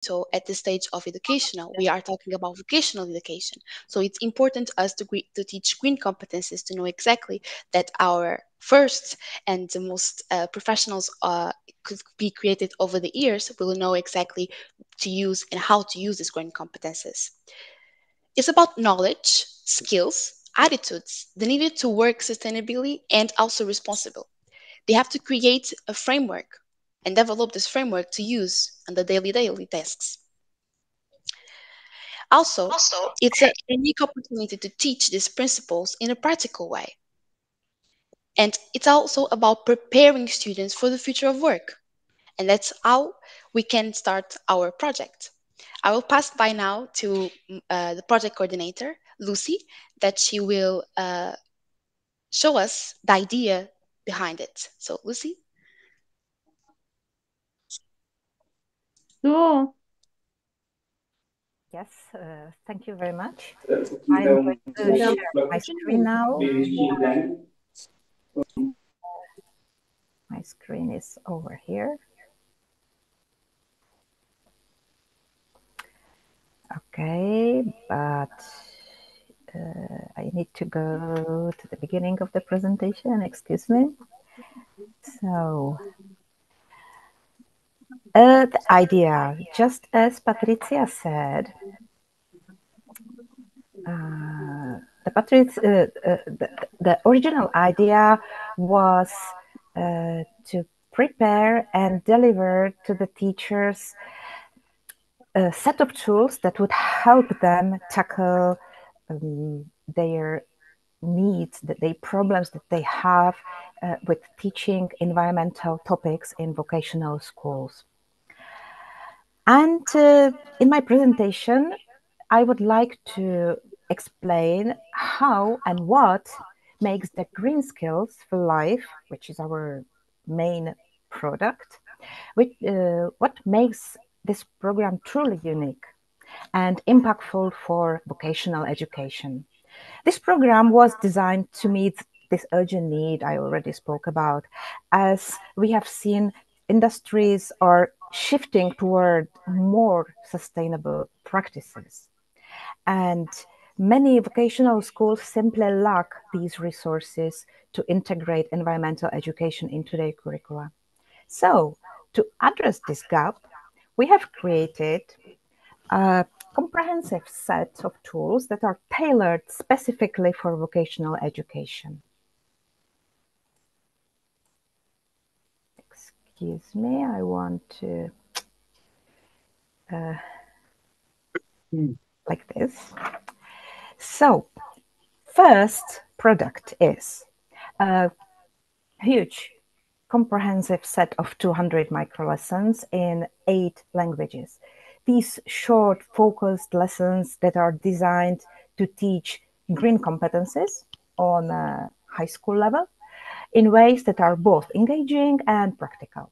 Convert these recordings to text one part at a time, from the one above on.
So at this stage of educational, we are talking about vocational education. So it's important to us to teach green competencies, to know exactly that our first and the most professionals could be created over the years will know exactly to use and how to use these green competencies. It's about knowledge, skills, attitudes, the needed to work sustainably and also responsible. They have to create a framework and develop this framework to use on the daily tasks. Also, it's a unique opportunity to teach these principles in a practical way. And it's also about preparing students for the future of work. And that's how we can start our project. I will pass by now to the project coordinator, Lucy, that she will show us the idea behind it. So, Lucy? So, yes, thank you very much. I'm going to share my screen now. My screen is over here. Okay, but I need to go to the beginning of the presentation, excuse me. So, the idea, just as Patricia said, the original idea was to prepare and deliver to the teachers a set of tools that would help them tackle their needs, their problems that they have with teaching environmental topics in vocational schools. And in my presentation, I would like to explain how and what makes the Green Skills for Life, which is our main product, what makes this program truly unique and impactful for vocational education. This program was designed to meet this urgent need I already spoke about, as we have seen industries are shifting toward more sustainable practices. And many vocational schools simply lack these resources to integrate environmental education into their curricula. So, to address this gap, we have created a comprehensive set of tools that are tailored specifically for vocational education. Excuse me, I want to like this. So, first product is a huge comprehensive set of 200 micro lessons in 8 languages. These short, focused lessons that are designed to teach green competencies on a high school level in ways that are both engaging and practical.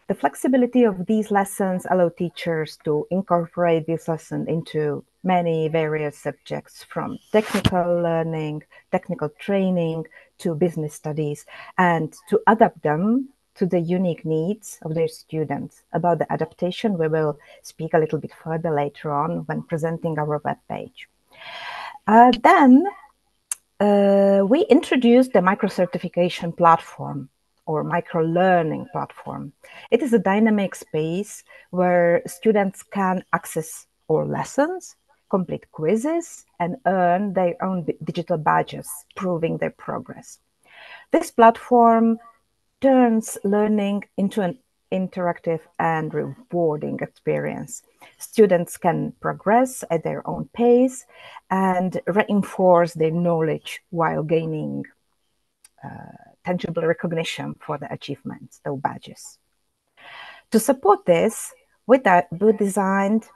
The flexibility of these lessons allow teachers to incorporate this lesson into many various subjects, from technical learning, technical training, to business studies, and to adapt them to the unique needs of their students. About the adaptation, we will speak a little bit further later on when presenting our webpage. Then we introduced the micro-certification platform or micro-learning platform. It is a dynamic space where students can access all lessons, complete quizzes, and earn their own digital badges, proving their progress. This platform turns learning into an interactive and rewarding experience. Students can progress at their own pace and reinforce their knowledge while gaining tangible recognition for the achievements, the badges. To support this, we designed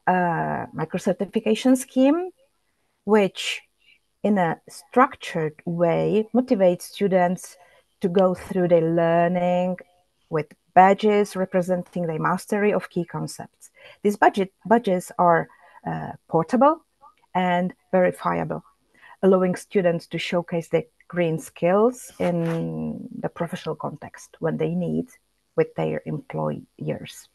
a micro-certification scheme, which in a structured way motivates students to go through their learning with badges representing their mastery of key concepts. These badges are portable and verifiable, allowing students to showcase their green skills in the professional context when they need with their employers.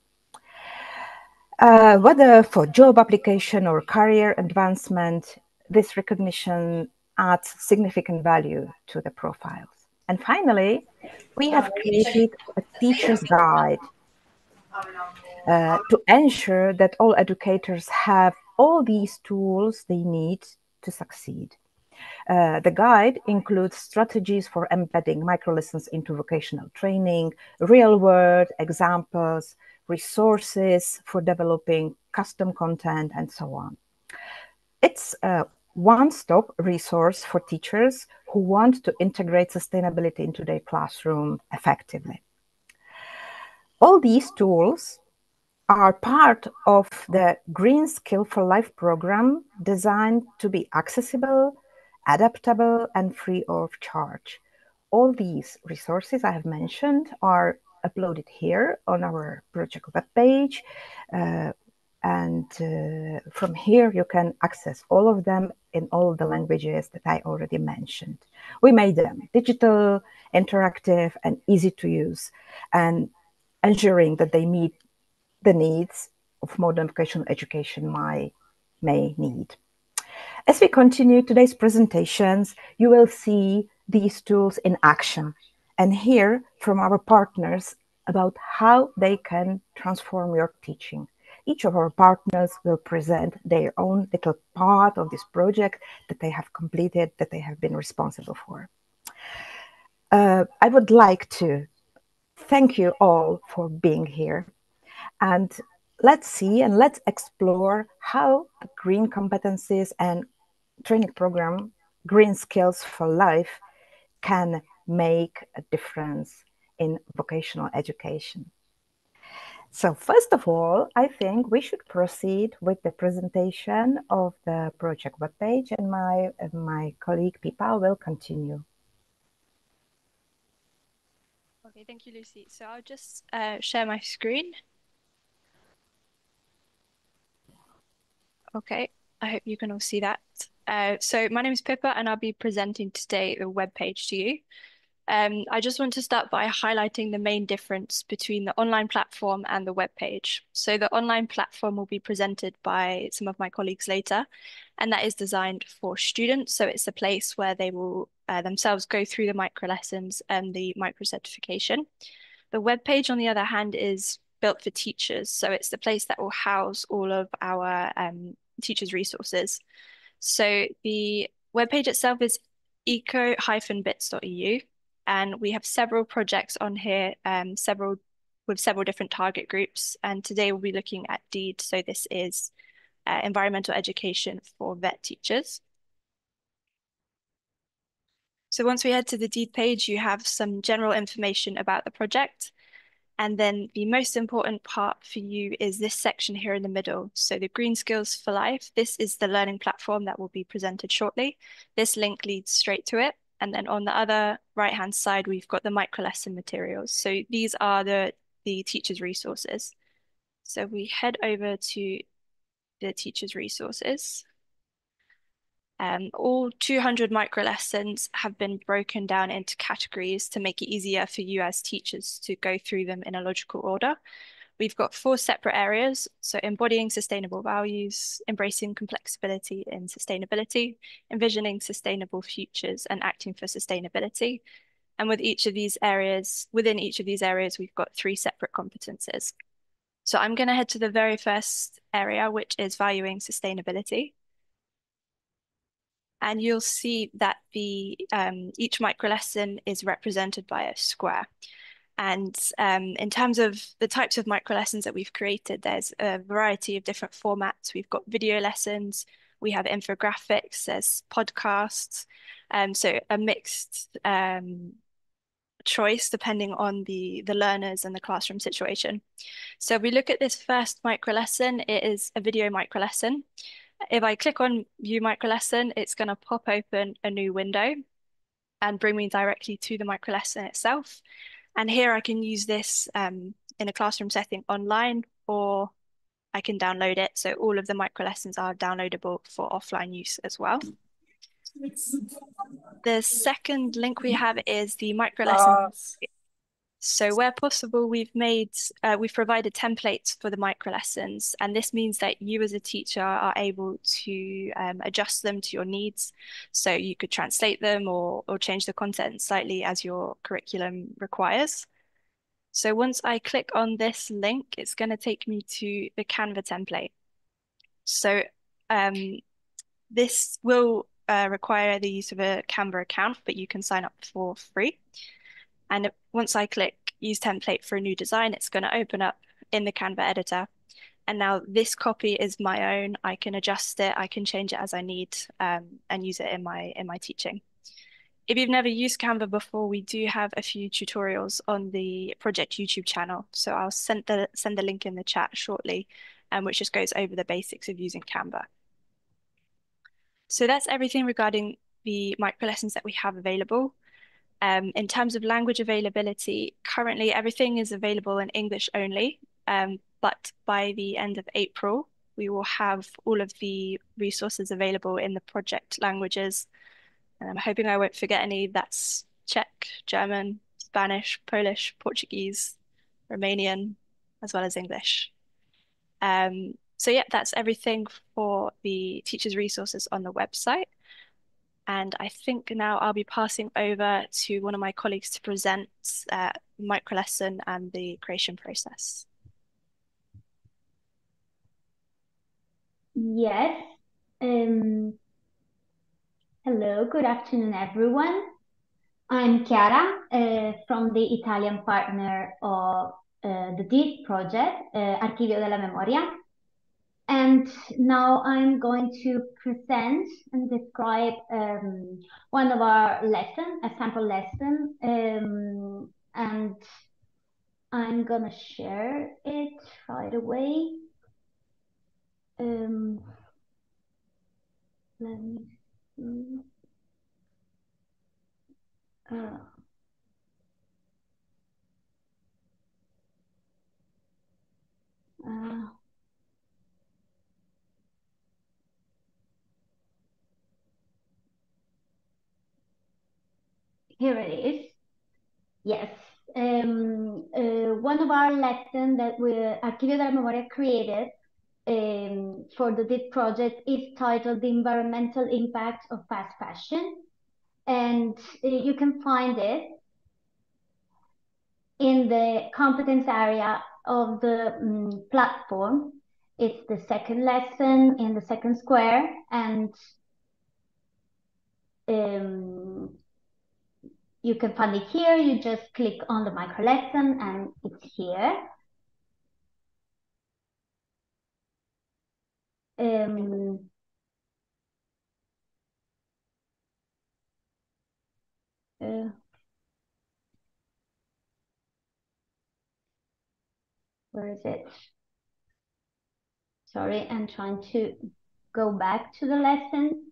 Whether for job application or career advancement, this recognition adds significant value to the profiles. And finally, we have created a teacher's guide to ensure that all educators have all these tools they need to succeed. The guide includes strategies for embedding microlessons into vocational training, real-world examples, resources for developing custom content, and so on. It's a one-stop resource for teachers who want to integrate sustainability into their classroom effectively. All these tools are part of the Green Skill for Life program designed to be accessible, adaptable, and free of charge. All these resources I have mentioned are uploaded here on our project webpage. From here, you can access all of them in all the languages that I already mentioned. We made them digital, interactive, and easy to use, and ensuring that they meet the needs of modern vocational education may need. As we continue today's presentations, you will see these tools in action and hear from our partners about how they can transform your teaching. Each of our partners will present their own little part of this project that they have completed, that they have been responsible for. I would like to thank you all for being here. And let's see and let's explore how the Green Competencies and Training Program, Green Skills for Life, can make a difference in vocational education. So first of all, I think we should proceed with the presentation of the project webpage, and my colleague Pipa will continue. Okay, thank you, Lucy. So I'll just share my screen. Okay, I hope you can all see that. So my name is Pippa, and I'll be presenting today the webpage to you. I just want to start by highlighting the main difference between the online platform and the web page. So the online platform will be presented by some of my colleagues later, and that is designed for students. So it's a place where they will themselves go through the micro lessons and the micro certification. The web page, on the other hand, is built for teachers. So it's the place that will house all of our teachers' resources. So the webpage itself is eco-bits.eu. And we have several projects on here, with several different target groups. And today we'll be looking at DEED. So this is environmental education for vet teachers. So once we head to the DEED page, you have some general information about the project. And then the most important part for you is this section here in the middle. So the Green Skills for Life, this is the learning platform that will be presented shortly. This link leads straight to it. And then on the other right-hand side, we've got the micro lesson materials. So these are the teacher's resources. So we head over to the teacher's resources. All 200 micro lessons have been broken down into categories to make it easier for you as teachers to go through them in a logical order. We've got 4 separate areas. So embodying sustainable values, embracing complexibility in sustainability, envisioning sustainable futures, and acting for sustainability. And within each of these areas, we've got 3 separate competences. So I'm going to head to the very first area, which is valuing sustainability. And you'll see that each micro lesson is represented by a square. And in terms of the types of micro lessons that we've created, there's a variety of different formats. We've got video lessons, we have infographics, there's podcasts, so a mixed choice depending on the learners and the classroom situation. So if we look at this first micro lesson, it is a video micro lesson. If I click on View Micro Lesson, it's going to pop open a new window and bring me directly to the micro lesson itself. And here I can use this in a classroom setting online, or I can download it. So all of the micro lessons are downloadable for offline use as well. The second link we have is the micro lessons. So where possible, we've provided templates for the micro lessons, and this means that you as a teacher are able to adjust them to your needs. So you could translate them or change the content slightly as your curriculum requires. So once I click on this link, it's going to take me to the Canva template. So this will require the use of a Canva account, but you can sign up for free. And once I click use template for a new design, it's going to open up in the Canva editor. And now this copy is my own. I can adjust it, I can change it as I need, and use it in my teaching. If you've never used Canva before, we do have a few tutorials on the project YouTube channel. So I'll send the link in the chat shortly, which just goes over the basics of using Canva. So that's everything regarding the micro lessons that we have available. In terms of language availability, currently everything is available in English only, but by the end of April, we will have all of the resources available in the project languages. And I'm hoping I won't forget any. That's Czech, German, Spanish, Polish, Portuguese, Romanian, as well as English. So yeah, that's everything for the teachers' resources on the website. And I think now I'll be passing over to one of my colleagues to present micro lesson and the creation process. Yes. Hello, good afternoon, everyone. I'm Chiara from the Italian partner of the DID project, Archivio della Memoria. And now I'm going to present and describe one of our lessons, a sample lesson, and I'm gonna share it right away. Let me see. Here it is. Yes. One of our lessons that Archivio della Memoria created for the DIT project is titled The Environmental Impact of Fast Fashion. And you can find it in the competence area of the platform. It's the second lesson in the second square, and you can find it here. You just click on the micro lesson and it's here. Where is it? Sorry, I'm trying to go back to the lesson.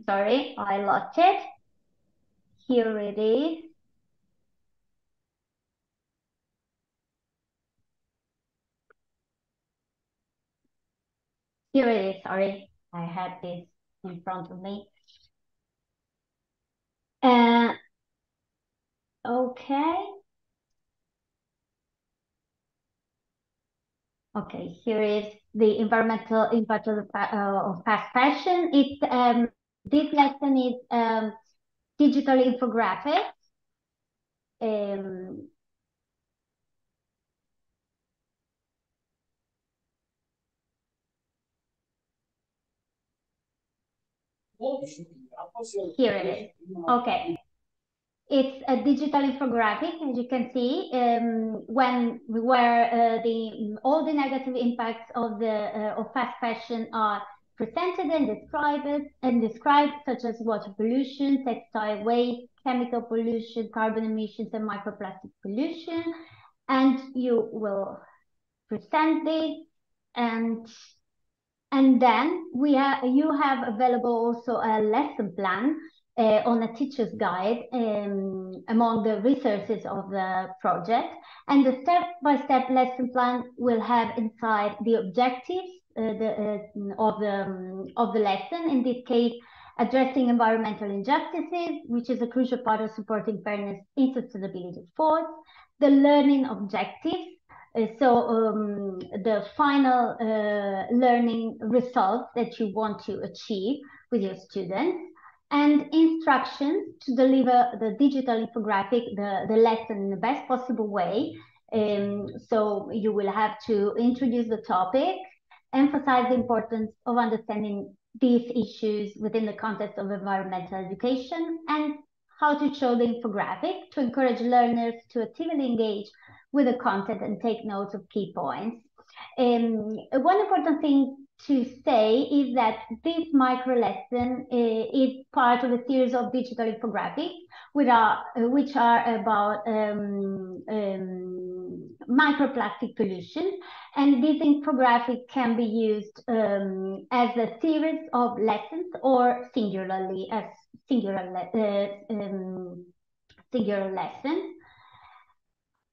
Sorry, I lost it. Here it is. Here it is, sorry. I had this in front of me. Okay. Okay, here is the environmental impact of fast fashion. This lesson is digital infographics. Here it is. Okay. It's a digital infographic, as you can see, where all the negative impacts of fast fashion are presented and described, such as water pollution, textile waste, chemical pollution, carbon emissions, and microplastic pollution. And you will present this, and then you have available also a lesson plan on a teacher's guide among the resources of the project. And the step-by-step lesson plan will have inside the objectives of the lesson. In this case, addressing environmental injustices, which is a crucial part of supporting fairness in sustainability efforts, the learning objectives, the final learning results that you want to achieve with your students, and instructions to deliver the digital infographic, the lesson in the best possible way. So you will have to introduce the topic, emphasize the importance of understanding these issues within the context of environmental education, and how to show the infographic to encourage learners to actively engage with the content and take notes of key points. One important thing to say is that this micro lesson is part of a series of digital infographics which are about microplastic pollution, and this infographic can be used as a series of lessons or singularly as singular lessons.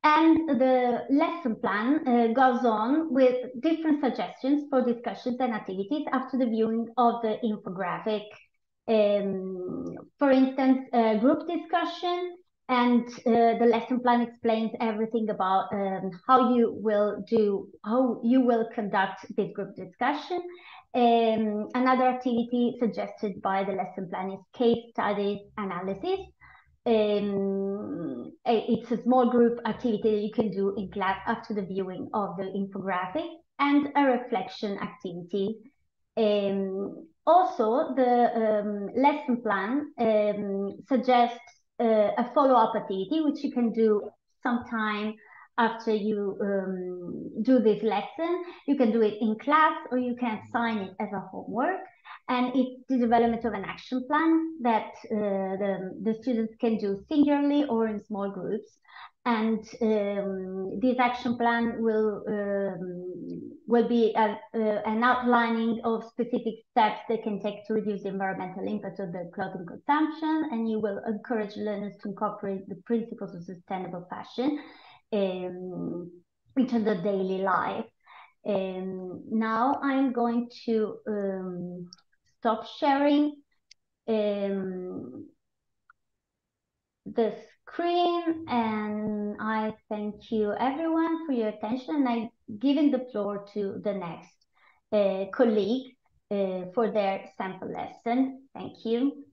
And the lesson plan goes on with different suggestions for discussions and activities after the viewing of the infographic. For instance, group discussion, and the lesson plan explains everything about how you will conduct this group discussion. Another activity suggested by the lesson plan is case studies analysis. It's a small group activity that you can do in class after the viewing of the infographic, and a reflection activity. Also, the lesson plan suggests a follow-up activity, which you can do sometime after you do this lesson. You can do it in class, or you can assign it as a homework. And it's the development of an action plan that the students can do singularly or in small groups. And this action plan will be an outlining of specific steps they can take to reduce the environmental impact of their clothing consumption, and you will encourage learners to incorporate the principles of sustainable fashion into the daily life. Now I'm going to stop sharing the screen, and I thank you everyone for your attention, and I'm giving the floor to the next colleague for their sample lesson. Thank you.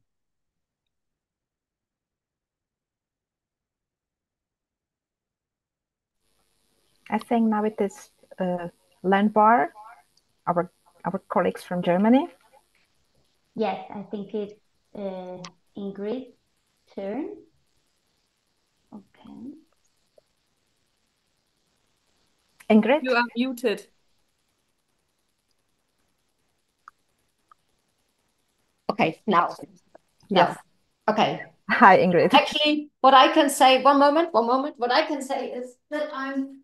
I think now it is Landbar, our colleagues from Germany. Yes, I think it's Ingrid's turn. Okay. Ingrid? You are muted. Okay, now. Yes. Okay. Hi, Ingrid. Actually, what I can say, one moment. What I can say is that I'm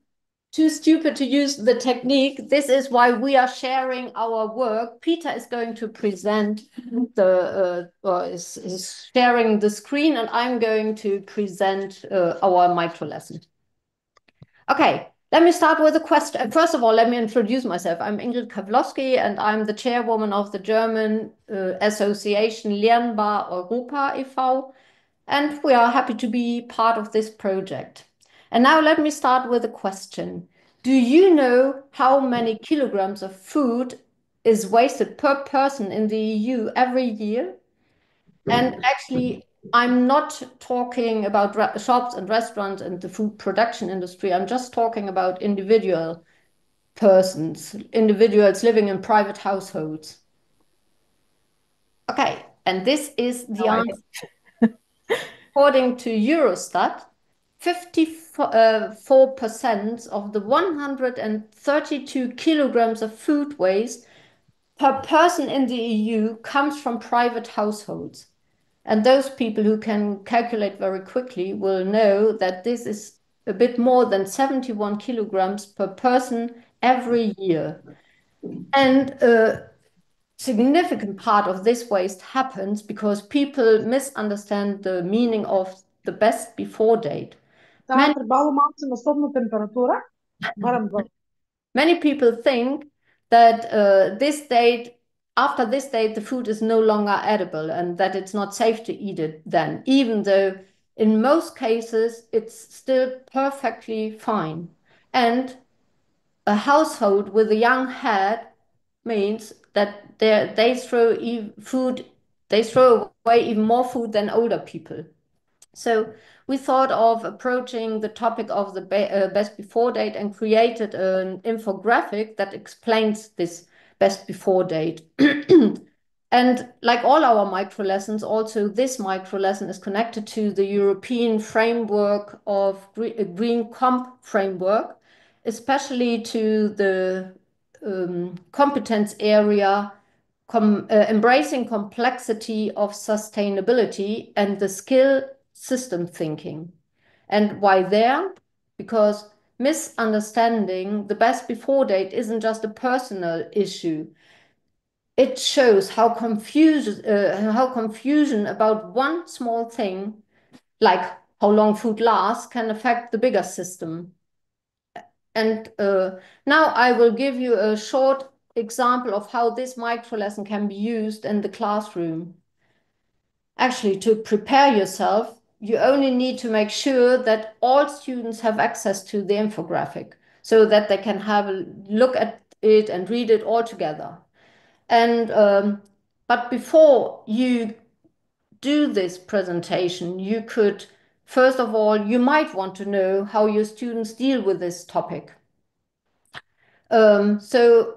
too stupid to use the technique. This is why we are sharing our work. Peter is going to present is sharing the screen, and I'm going to present our micro lesson. Okay, let me start with a question. First of all, let me introduce myself. I'm Ingrid Kawlowski, and I'm the chairwoman of the German association Lernbar Europa e.V., and we are happy to be part of this project. And now let me start with a question. Do you know how many kilograms of food is wasted per person in the EU every year? And actually, I'm not talking about shops and restaurants and the food production industry. I'm just talking about individual persons, individuals living in private households. Okay, and this is the answer. According to Eurostat, 54% of the 132 kilograms of food waste per person in the EU comes from private households. And those people who can calculate very quickly will know that this is a bit more than 71 kilograms per person every year. And significant part of this waste happens because people misunderstand the meaning of the best before date. Many, many people think that after this date, the food is no longer edible and that it's not safe to eat it then, even though in most cases it's still perfectly fine. And a household with a young head means that they throw away even more food than older people. So we thought of approaching the topic of the best before date and created an infographic that explains this best before date. And like all our micro lessons, also this micro lesson is connected to the European framework of Green Comp framework, especially to the competence area embracing complexity of sustainability and the skill system thinking. And why there? Because misunderstanding the best before date isn't just a personal issue. It shows how confusion about one small thing, like how long food lasts, can affect the bigger system. And now I will give you a short example of how this micro lesson can be used in the classroom. Actually, to prepare yourself, you only need to make sure that all students have access to the infographic so that they can have a look at it and read it all together. And but before you do this presentation, you could, first of all, you might want to know how your students deal with this topic. So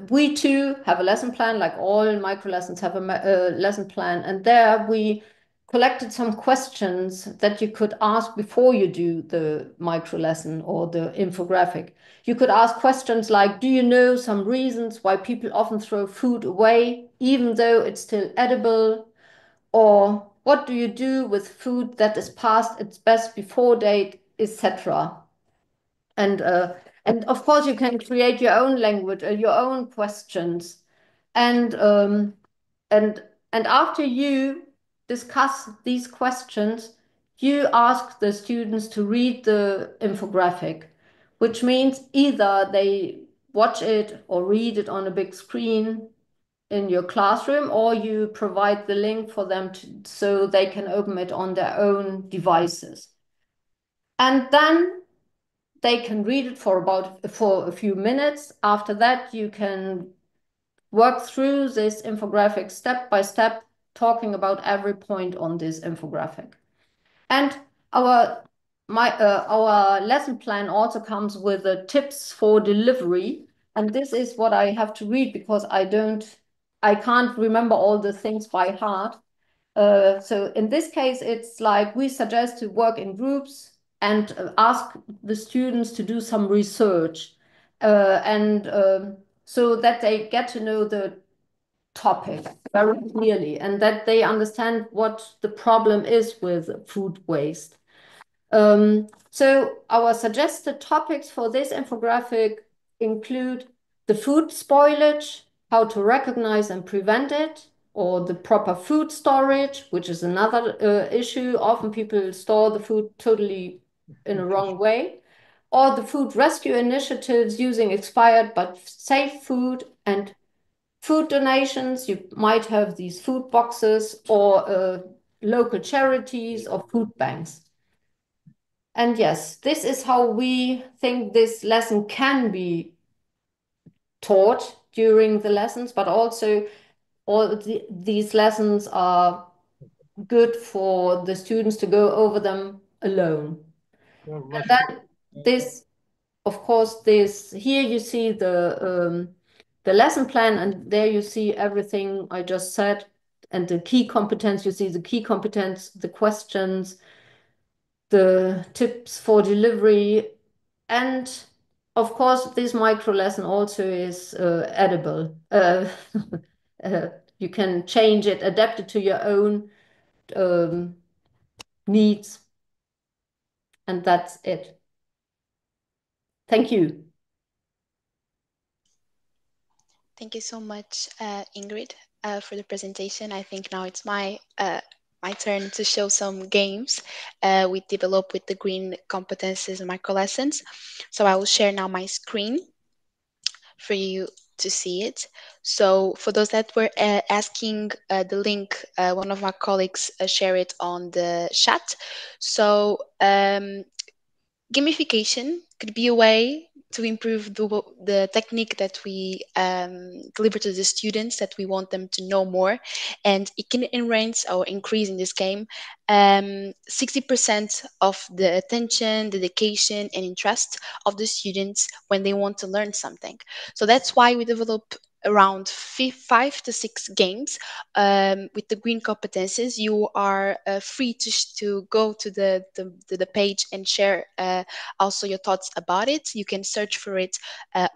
we too have a lesson plan, like all micro lessons have a lesson plan, and there we collected some questions that you could ask before you do the micro lesson or the infographic. You could ask questions like, do you know some reasons why people often throw food away, even though it's still edible? Or what do you do with food that is past its best before date, etc.? And of course you can create your own language, your own questions, and and after you discuss these questions, you ask the students to read the infographic, which means either they watch it or read it on a big screen in your classroom, or you provide the link for them so they can open it on their own devices. And then they can read it for a few minutes. After that, you can work through this infographic step by step, talking about every point on this infographic. And our lesson plan also comes with the tips for delivery. And this is what I have to read because I can't remember all the things by heart. So in this case, it's like we suggest to work in groups and ask the students to do some research, and so that they get to know the topic very clearly and that they understand what the problem is with food waste. So our suggested topics for this infographic include the food spoilage, how to recognize and prevent it, or the proper food storage, which is another issue. Often people store the food totally in a wrong way, or the food rescue initiatives using expired but safe food, and food donations. You might have these food boxes or local charities or food banks. And yes, this is how we think this lesson can be taught during the lessons, but also these lessons are good for the students to go over them alone. And then this, of course, here you see the lesson plan, and there you see everything I just said, and the key competence. You see the key competence, the questions, the tips for delivery, and of course, this micro lesson also is edible. You can change it, adapt it to your own needs, and that's it. Thank you. Thank you so much, Ingrid, for the presentation. I think now it's my turn to show some games we developed with the green competences and micro lessons. So I will share now my screen for you to see it. So for those that were asking the link, one of my colleagues share it on the chat. So gamification could be a way to improve the technique that we deliver to the students that we want them to know more, and it can enhance or increase in this game 60% of the attention, dedication, and interest of the students when they want to learn something. So that's why we develop around 5 to 6 games with the green competences. You are free to go to the page and share also your thoughts about it. You can search for it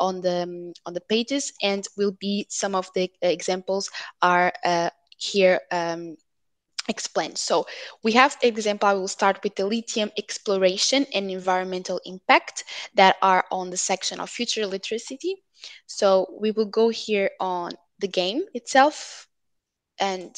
on the pages, and will be some of the examples are here explained. So we have example. I will start with the lithium exploration and environmental impact that are on the section of future literacy. So we will go here on the game itself, and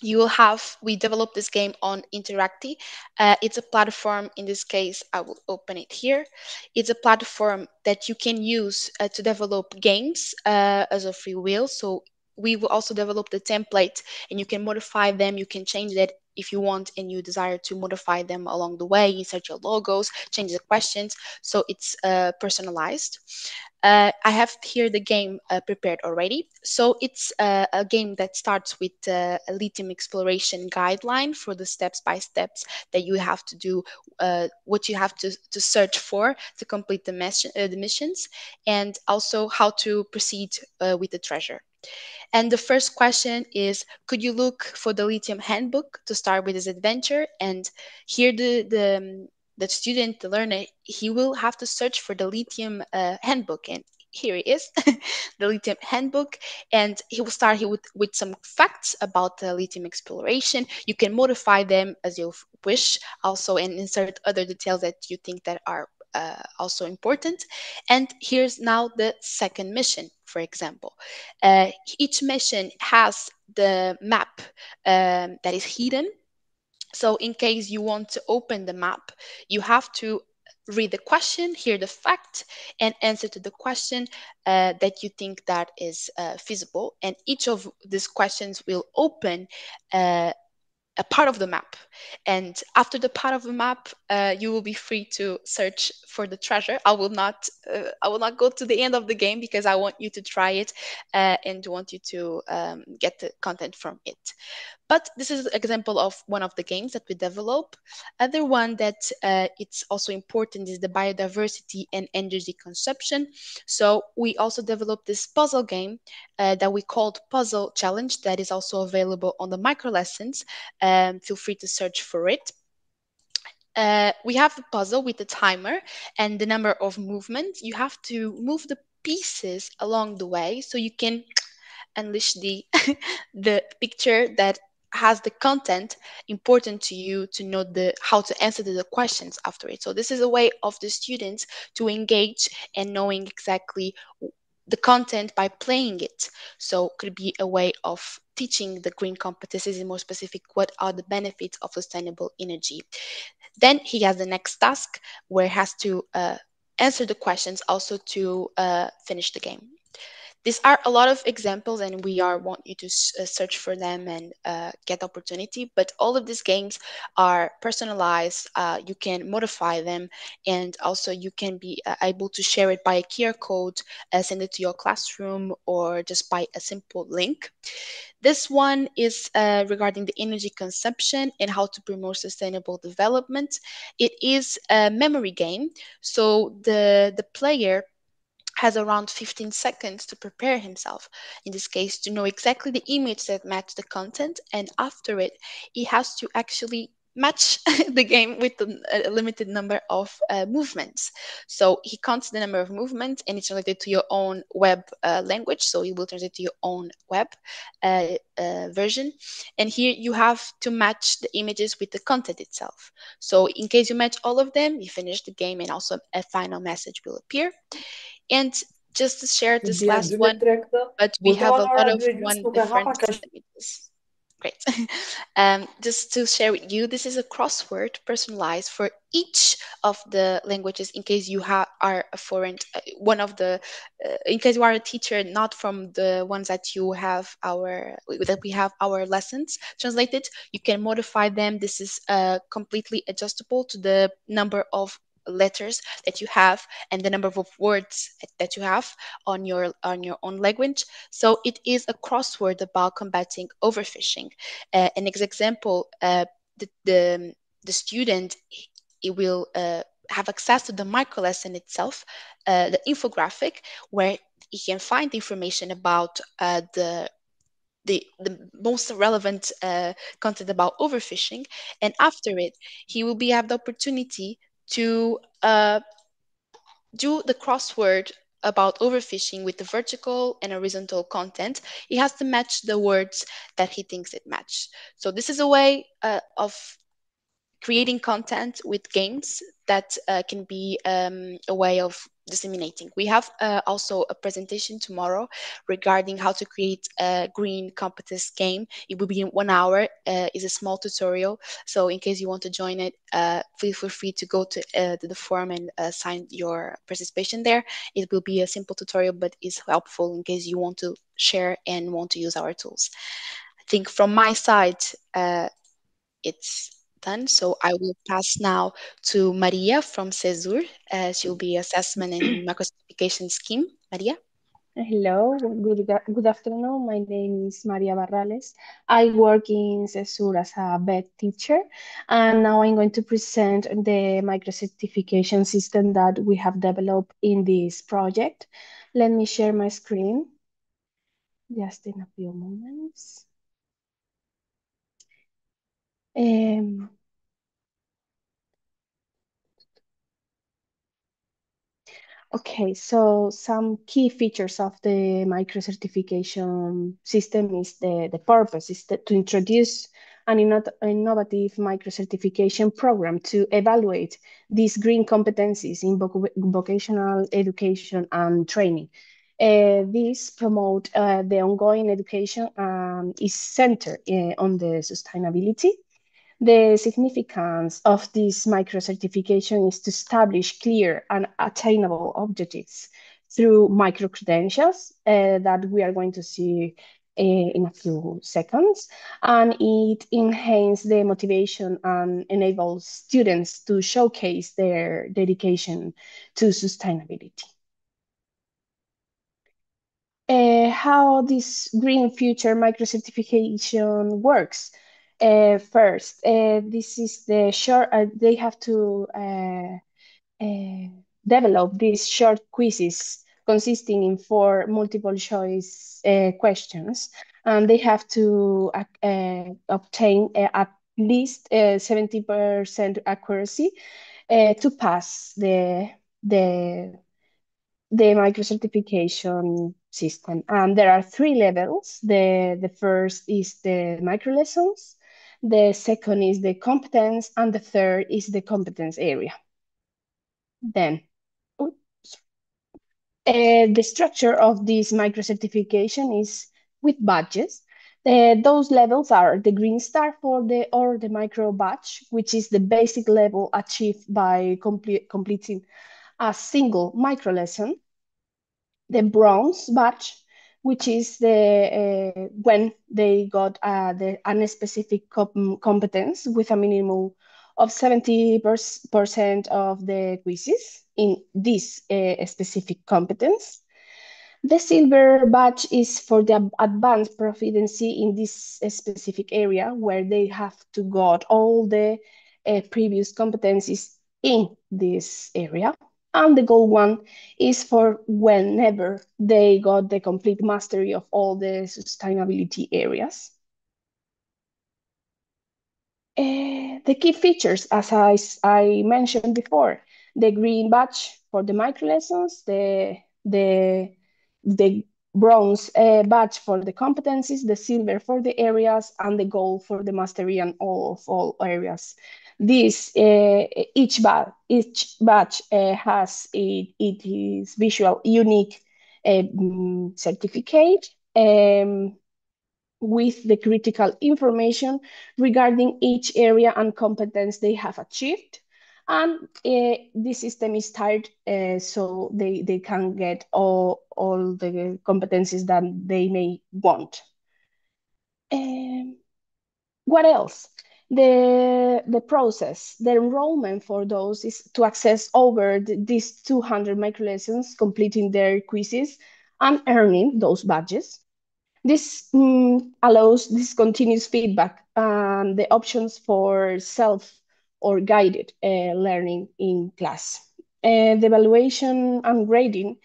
you will have we developed this game on Interacti. It's a platform. In this case, I will open it here. It's a platform that you can use to develop games as a free will. So we will also develop the template, and you can modify them. You can change that if you want, and you desire to modify them along the way, insert your logos, change the questions, so it's personalized. I have here the game prepared already. So it's a game that starts with a lithium exploration guideline for the steps by steps that you have to do, what you have to search for to complete the missions, and also how to proceed with the treasure. And the first question is, could you look for the lithium handbook to start with his adventure? And here the student, the learner, he will have to search for the lithium handbook. And here it is, the lithium handbook. And he will start here with some facts about the lithium exploration. You can modify them as you wish also, and insert other details that you think that are also important. And here's now the second mission, for example. Each mission has the map that is hidden. So in case you want to open the map, you have to read the question, hear the fact, and answer to the question that you think that is feasible. And each of these questions will open uh, a part of the map. And after the part of the map, you will be free to search for the treasure. I will not go to the end of the game because I want you to try it and want you to get the content from it. But this is an example of one of the games that we develop. Other one that it's also important is the biodiversity and energy consumption. So we also developed this puzzle game that we called Puzzle Challenge, that is also available on the micro lessons. Feel free to search for it. We have the puzzle with the timer and the number of movements. You have to move the pieces along the way so you can unleash the the picture that has the content important to you to know the how to answer the questions after it. So this is a way of the students to engage and knowing exactly the content by playing it. So could be a way of teaching the green competencies in more specific what are the benefits of sustainable energy. Then he has the next task where he has to answer the questions also to finish the game. These are a lot of examples, and we are want you to search for them and get opportunity. But all of these games are personalized. You can modify them, and also you can be able to share it by a QR code, send it to your classroom, or just by a simple link. This one is regarding the energy consumption and how to promote sustainable development. It is a memory game, so the player has around 15 seconds to prepare himself, in this case, to know exactly the image that match the content. And after it, he has to actually match the game with a limited number of movements. So he counts the number of movements, and it's related to your own web language. So he will translate to your own web version. And here you have to match the images with the content itself. So in case you match all of them, you finish the game, and also a final message will appear. And just to share this Diğer last one, track'ta but we burada have a lot var of address one to the different. Hapakash. Let me Great. Just to share with you, this is a crossword personalized for each of the languages in case you are a foreign, one of the, in case you are a teacher, not from the ones that you have that we have our lessons translated, you can modify them. This is completely adjustable to the number of letters that you have and the number of words that you have on your own language. So it is a crossword about combating overfishing. An example, the student, it will have access to the micro lesson itself, the infographic, where he can find information about the most relevant content about overfishing, and after it, he will have the opportunity to do the crossword about overfishing with the vertical and horizontal content. He has to match the words that he thinks it match. So this is a way of creating content with games that can be a way of disseminating. We have also a presentation tomorrow regarding how to create a green competence game. It will be in 1 hour. It's a small tutorial. So in case you want to join it, feel free to go to the forum and sign your participation there. It will be a simple tutorial, but it's helpful in case you want to share and want to use our tools. I think from my side, it's done. So I will pass now to Maria from CESUR. She'll be assessment and microcertification scheme. Maria. Hello, good afternoon. My name is Maria Barrales. I work in CESUR as a vet teacher, and now I'm going to present the microcertification system that we have developed in this project. Let me share my screen just in a few moments. Okay, so some key features of the micro-certification system is the purpose is to introduce an innovative micro-certification program to evaluate these green competencies in vocational education and training. This promote the ongoing education is centered on the sustainability. The significance of this micro-certification is to establish clear and attainable objectives through micro-credentials that we are going to see in a few seconds. And it enhances the motivation and enables students to showcase their dedication to sustainability. How this Green Future micro-certification works. First, this is the short, they have to develop these short quizzes consisting in 4 multiple choice questions, and they have to obtain at least 70% accuracy to pass the micro-certification system. And there are 3 levels. The first is the micro lessons, the second is the competence, and the third is the competence area. Then, the structure of this micro-certification is with badges. Those levels are the green star for the micro badge, which is the basic level achieved by completing a single micro lesson. The bronze badge, which is when they got the unspecific competence with a minimum of 70% of the quizzes in this specific competence. The silver badge is for the advanced proficiency in this specific area, where they have to got all the previous competencies in this area. And the gold one is for whenever they got the complete mastery of all the sustainability areas. The key features, as I mentioned before, the green badge for the micro lessons, the bronze badge for the competencies, the silver for the areas, and the gold for the mastery and all areas. This each badge has its visual unique certificate with the critical information regarding each area and competence they have achieved. And this system is tied so they can get all the competencies that they may want. What else? The process, the enrollment for those is to access over these 200 micro lessons, completing their quizzes and earning those badges. This allows this continuous feedback and the options for self or guided learning in class. The evaluation and grading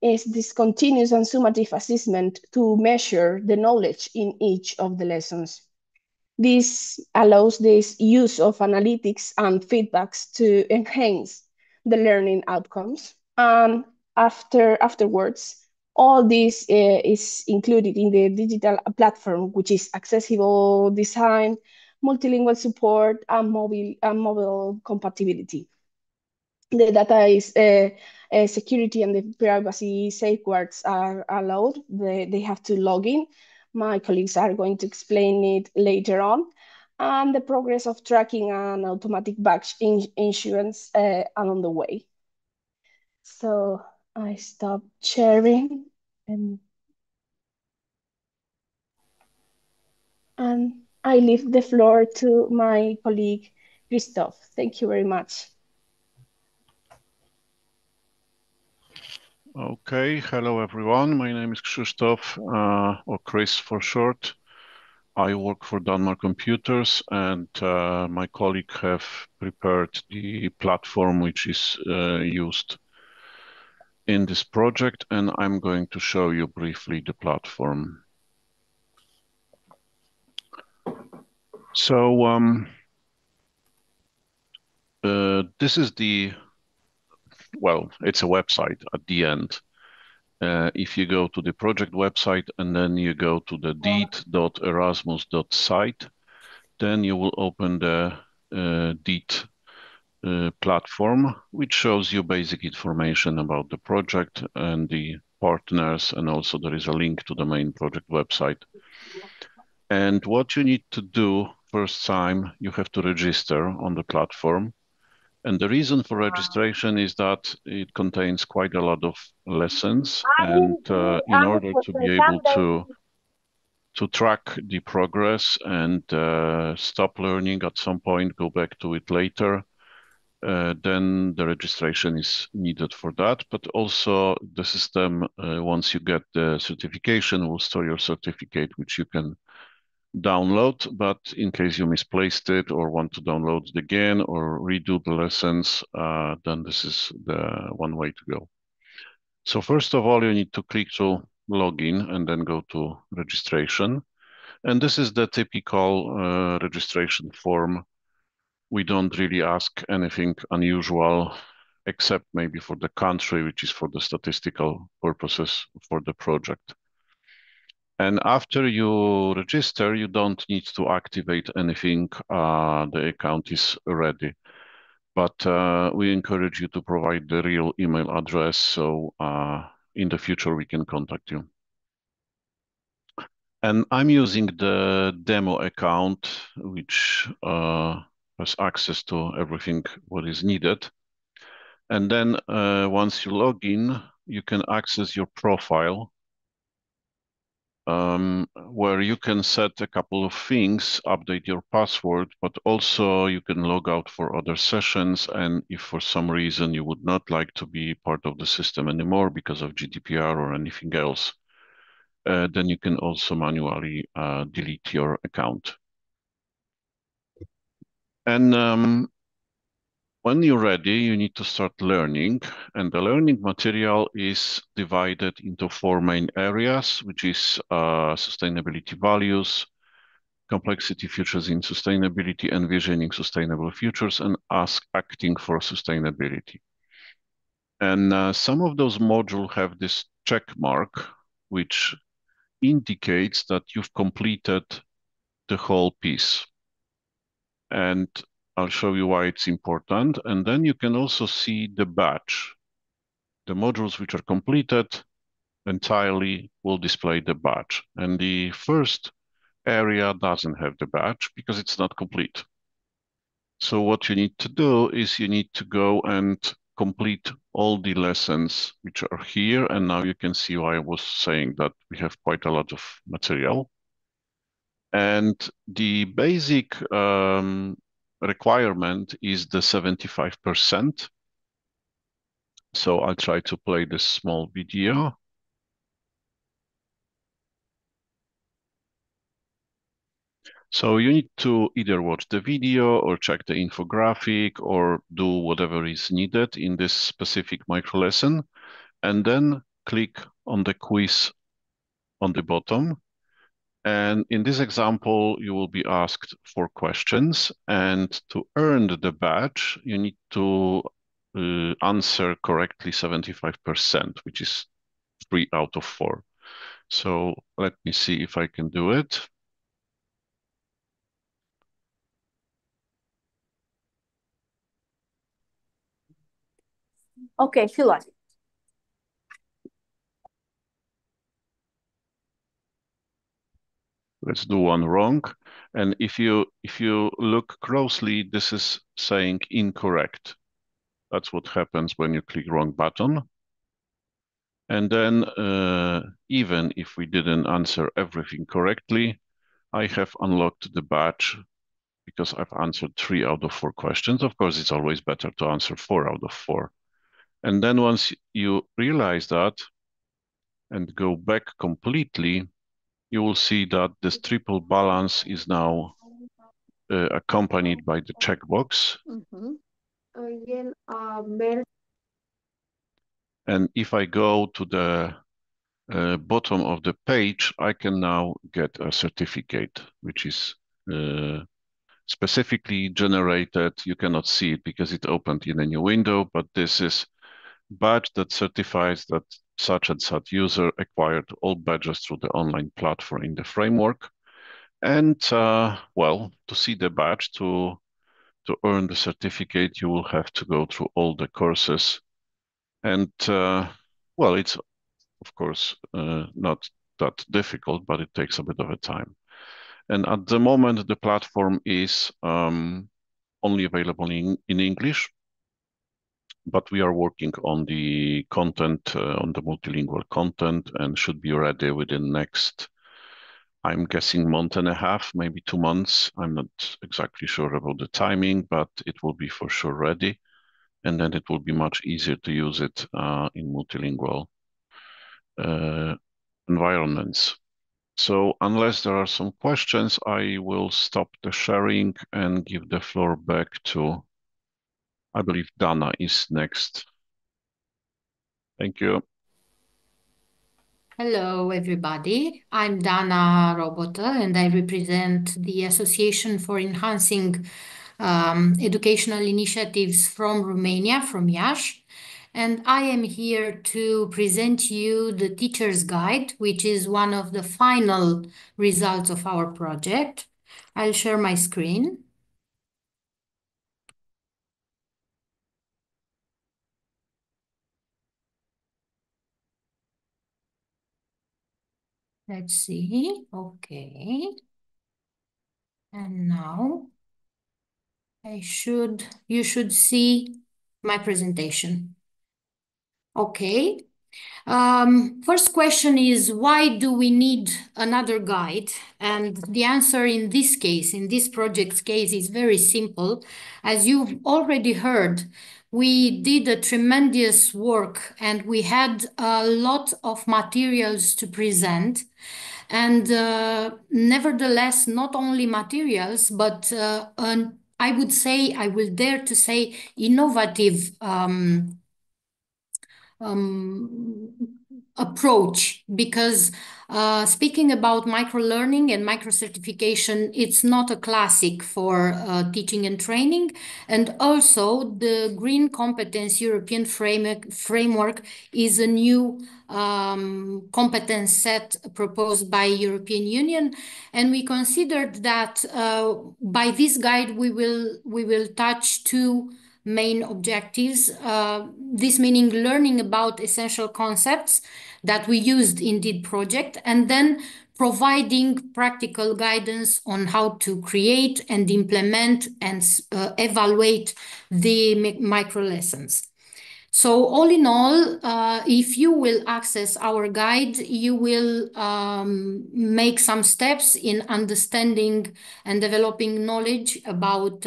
is this continuous and summative assessment to measure the knowledge in each of the lessons. This allows this use of analytics and feedbacks to enhance the learning outcomes. And afterwards, all this is included in the digital platform, which is accessible design, multilingual support, and mobile compatibility. The data is security and the privacy safeguards are allowed. They have to log in. My colleagues are going to explain it later on. And the progress of tracking and automatic batch insurance are on the way. So I stop sharing and I leave the floor to my colleague, Christophe. Thank you very much. Okay, hello everyone. My name is Krzysztof, or Chris for short. I work for Denmark Computers, and my colleague have prepared the platform which is used in this project, and I'm going to show you briefly the platform. So this is it's a website at the end. If you go to the project website and then you go to the deet.erasmus.site, then you will open the DEET platform, which shows you basic information about the project and the partners, and also there is a link to the main project website. And what you need to do first time, you have to register on the platform. And the reason for registration is that it contains quite a lot of lessons, and in order to be able to track the progress and stop learning at some point, go back to it later, then the registration is needed for that. But also the system, once you get the certification, will store your certificate, which you can download. But in case you misplaced it or want to download it again or redo the lessons, then this is the one way to go. So first of all, you need to click to login and then go to registration. And this is the typical registration form. We don't really ask anything unusual, except maybe for the country, which is for the statistical purposes for the project. And after you register, you don't need to activate anything. The account is ready. But we encourage you to provide the real email address, so in the future we can contact you. And I'm using the demo account, which has access to everything what is needed. And then once you log in, you can access your profile, where you can set a couple of things, update your password, but also you can log out for other sessions. And if for some reason you would not like to be part of the system anymore because of GDPR or anything else, then you can also manually delete your account. And when you're ready, you need to start learning. And the learning material is divided into four main areas, which is sustainability values, complexity features in sustainability, envisioning sustainable futures, and acting for sustainability. And some of those modules have this check mark, which indicates that you've completed the whole piece. And I'll show you why it's important. And then you can also see the badge, the modules which are completed, entirely will display the badge. And the first area doesn't have the badge because it's not complete. So what you need to do is you need to go and complete all the lessons which are here. And now you can see why I was saying that we have quite a lot of material. And the basic requirement is the 75%. So I'll try to play this small video. So you need to either watch the video or check the infographic or do whatever is needed in this specific micro lesson, and then click on the quiz on the bottom. And in this example, you will be asked 4 questions, and to earn the badge, you need to answer correctly 75%, which is 3 out of 4. So let me see if I can do it. Okay, Sheila. Let's do one wrong. And if you look closely, this is saying incorrect. That's what happens when you click wrong button. And then even if we didn't answer everything correctly, I have unlocked the badge because I've answered 3 out of 4 questions. Of course, it's always better to answer 4 out of 4. And then once you realize that and go back completely, you will see that this triple balance is now accompanied by the checkbox. And if I go to the bottom of the page, I can now get a certificate, which is specifically generated. You cannot see it because it opened in a new window, but this is badge that certifies that such and such user acquired all badges through the online platform in the framework. And well, to see the badge, to earn the certificate, you will have to go through all the courses. And well, it's of course not that difficult, but it takes a bit of a time. And at the moment, the platform is only available in English, but we are working on the content, on the multilingual content, and should be ready within next, I'm guessing, month and a half, maybe 2 months. I'm not exactly sure about the timing, but it will be for sure ready. And then it will be much easier to use it in multilingual environments. So unless there are some questions, I will stop the sharing and give the floor back to, I believe Dana is next. Thank you. Hello, everybody. I'm Dana Robota, and I represent the Association for Enhancing Educational Initiatives from Romania, from IASH. And I am here to present you the teacher's guide, which is one of the final results of our project. I'll share my screen. Let's see. Okay. And now you should see my presentation. Okay. First question is, why do we need another guide? And the answer in this case, in this project's case, is very simple. As you've already heard, we did a tremendous work and we had a lot of materials to present. And nevertheless, not only materials, but I would say, I will dare to say, innovative approach, because speaking about micro-learning and micro-certification, it's not a classic for teaching and training. And also the Green Competence European framework is a new competence set proposed by European Union. And we considered that by this guide, we will touch two main objectives. This meaning learning about essential concepts that we used in DID project, and then providing practical guidance on how to create and implement and evaluate the micro lessons. So all in all, if you will access our guide, you will make some steps in understanding and developing knowledge about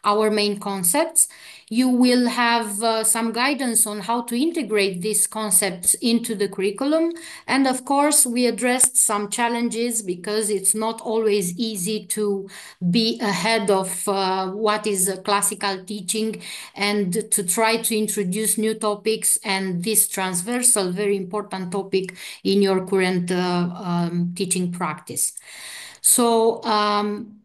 our main concepts. You will have some guidance on how to integrate these concepts into the curriculum. And of course, we addressed some challenges because it's not always easy to be ahead of what is classical teaching and to try to introduce new topics and this transversal, very important topic in your current teaching practice. So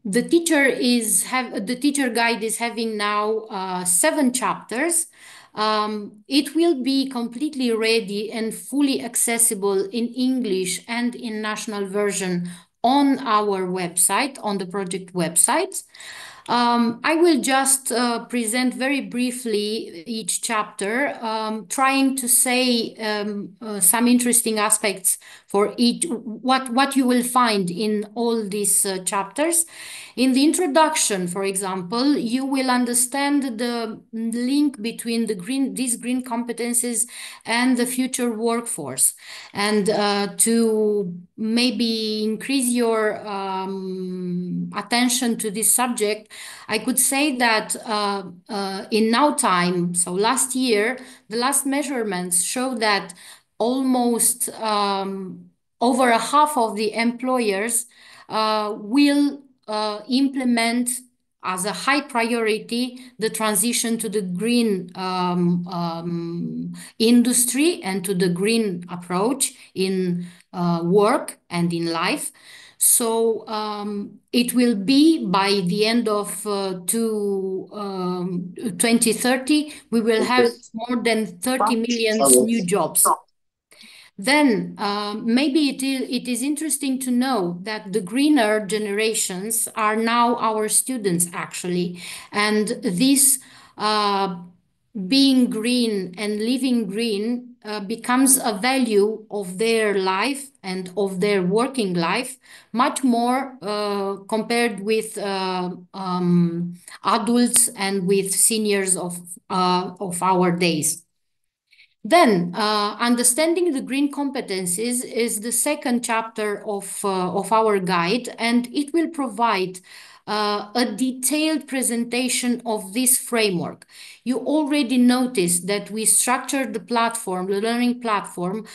the teacher guide is having now 7 chapters. It will be completely ready and fully accessible in English and in national version on our website, on the project website. I will just present very briefly each chapter, trying to say some interesting aspects for each, what you will find in all these chapters. In the introduction, for example, you will understand the link between these green competences and the future workforce. And to maybe increase your attention to this subject, I could say that in now time, so last year, the last measurements show that almost over a half of the employers will implement as a high priority the transition to the green industry and to the green approach in work and in life. So it will be by the end of 2030, we will have more than 30 million new jobs. Then maybe it is interesting to know that the greener generations are now our students, actually. And this being green and living green becomes a value of their life and of their working life, much more compared with adults and with seniors of our days. Then, understanding the green competencies is the second chapter of our guide, and it will provide a detailed presentation of this framework. You already noticed that we structured the platform, the learning platform,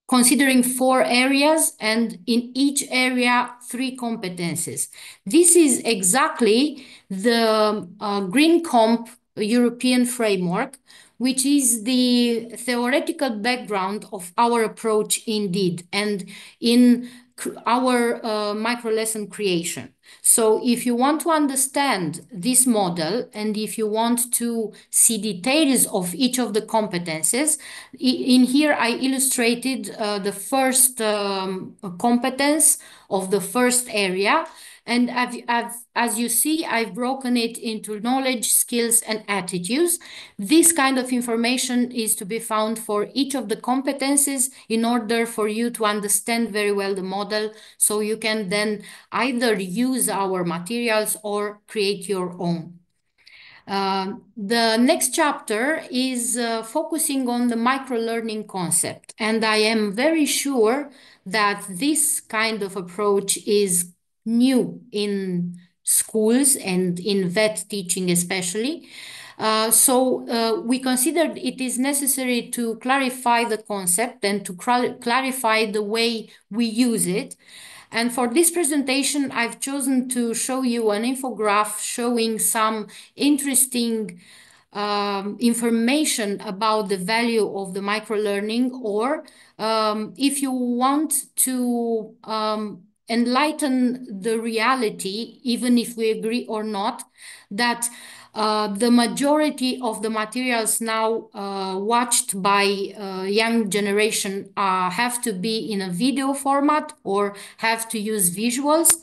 considering 4 areas, and in each area 3 competences. This is exactly the Green Comp European framework, which is the theoretical background of our approach indeed, and in our micro lesson creation. So if you want to understand this model and if you want to see details of each of the competences, in here I illustrated the first competence of the first area. And as you see, I've broken it into knowledge, skills, and attitudes. This kind of information is to be found for each of the competences in order for you to understand very well the model, so you can then either use our materials or create your own. The next chapter is focusing on the micro-learning concept. And I am very sure that this kind of approach is new in schools and in vet teaching especially. So we considered it is necessary to clarify the concept and to clarify the way we use it. And for this presentation, I've chosen to show you an infographic showing some interesting information about the value of the microlearning, or if you want to enlighten the reality, even if we agree or not, that the majority of the materials now watched by young generation have to be in a video format or have to use visuals.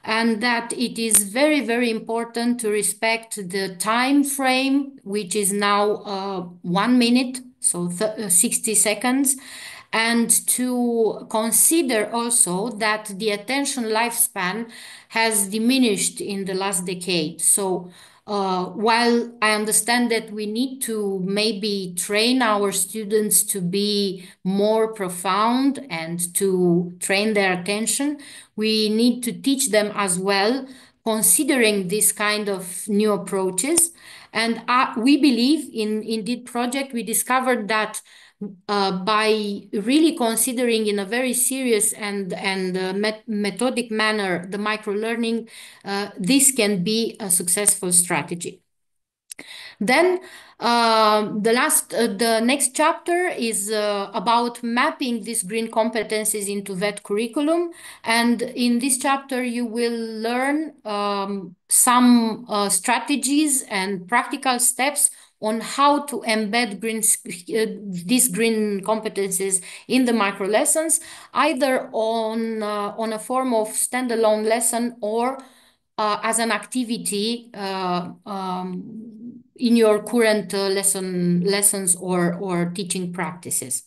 and that it is very, very important to respect the time frame, which is now 1 minute, so 60 seconds, and to consider also that the attention lifespan has diminished in the last decade. So while I understand that we need to maybe train our students to be more profound and to train their attention, we need to teach them as well, considering this kind of new approaches. And we believe in this project, we discovered that by really considering in a very serious and methodic manner the microlearning, this can be a successful strategy. Then the next chapter is about mapping these green competencies into VET curriculum. And in this chapter, you will learn some strategies and practical steps on how to embed these green competencies in the micro lessons, either on a form of standalone lesson or as an activity in your current lessons or teaching practices.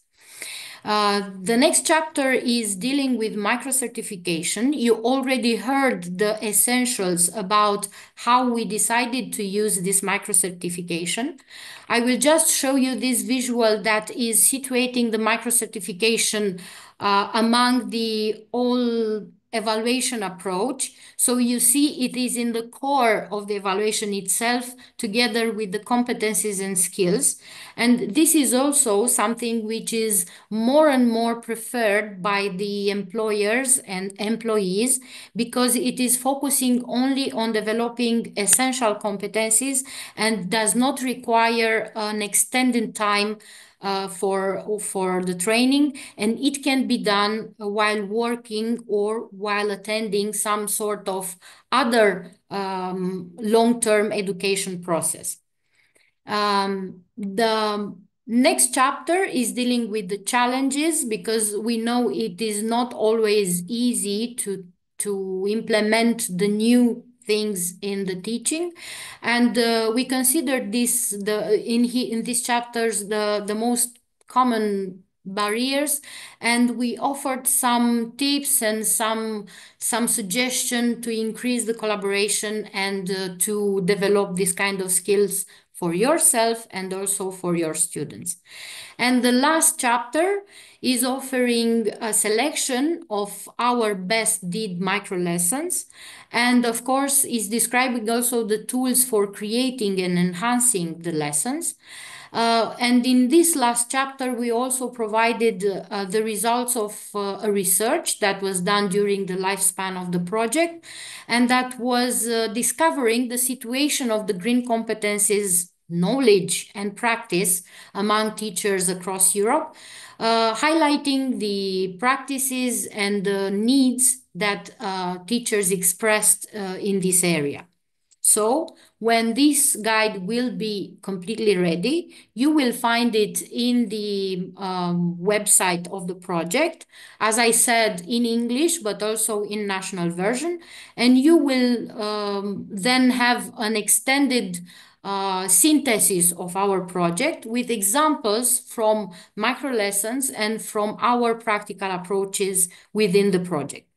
The next chapter is dealing with micro-certification. You already heard the essentials about how we decided to use this micro-certification. I will just show you this visual that is situating the micro-certification among the all evaluation approach. So you see it is in the core of the evaluation itself, together with the competencies and skills. And this is also something which is more and more preferred by the employers and employees, because it is focusing only on developing essential competencies and does not require an extended time for the training, and it can be done while working or while attending some sort of other long-term education process. The next chapter is dealing with the challenges, because we know it is not always easy to implement the new things in the teaching, and we considered this in these chapters the most common barriers, and we offered some tips and some suggestion to increase the collaboration and to develop this kind of skills for yourself and also for your students. And the last chapter is offering a selection of our best did micro lessons, and of course is describing also the tools for creating and enhancing the lessons. And in this last chapter, we also provided the results of a research that was done during the lifespan of the project, and that was discovering the situation of the green competencies knowledge and practice among teachers across Europe, highlighting the practices and the needs that teachers expressed in this area. So when this guide will be completely ready, you will find it in the website of the project, as I said, in English, but also in national version. And you will then have an extended synthesis of our project with examples from micro lessons and from our practical approaches within the project.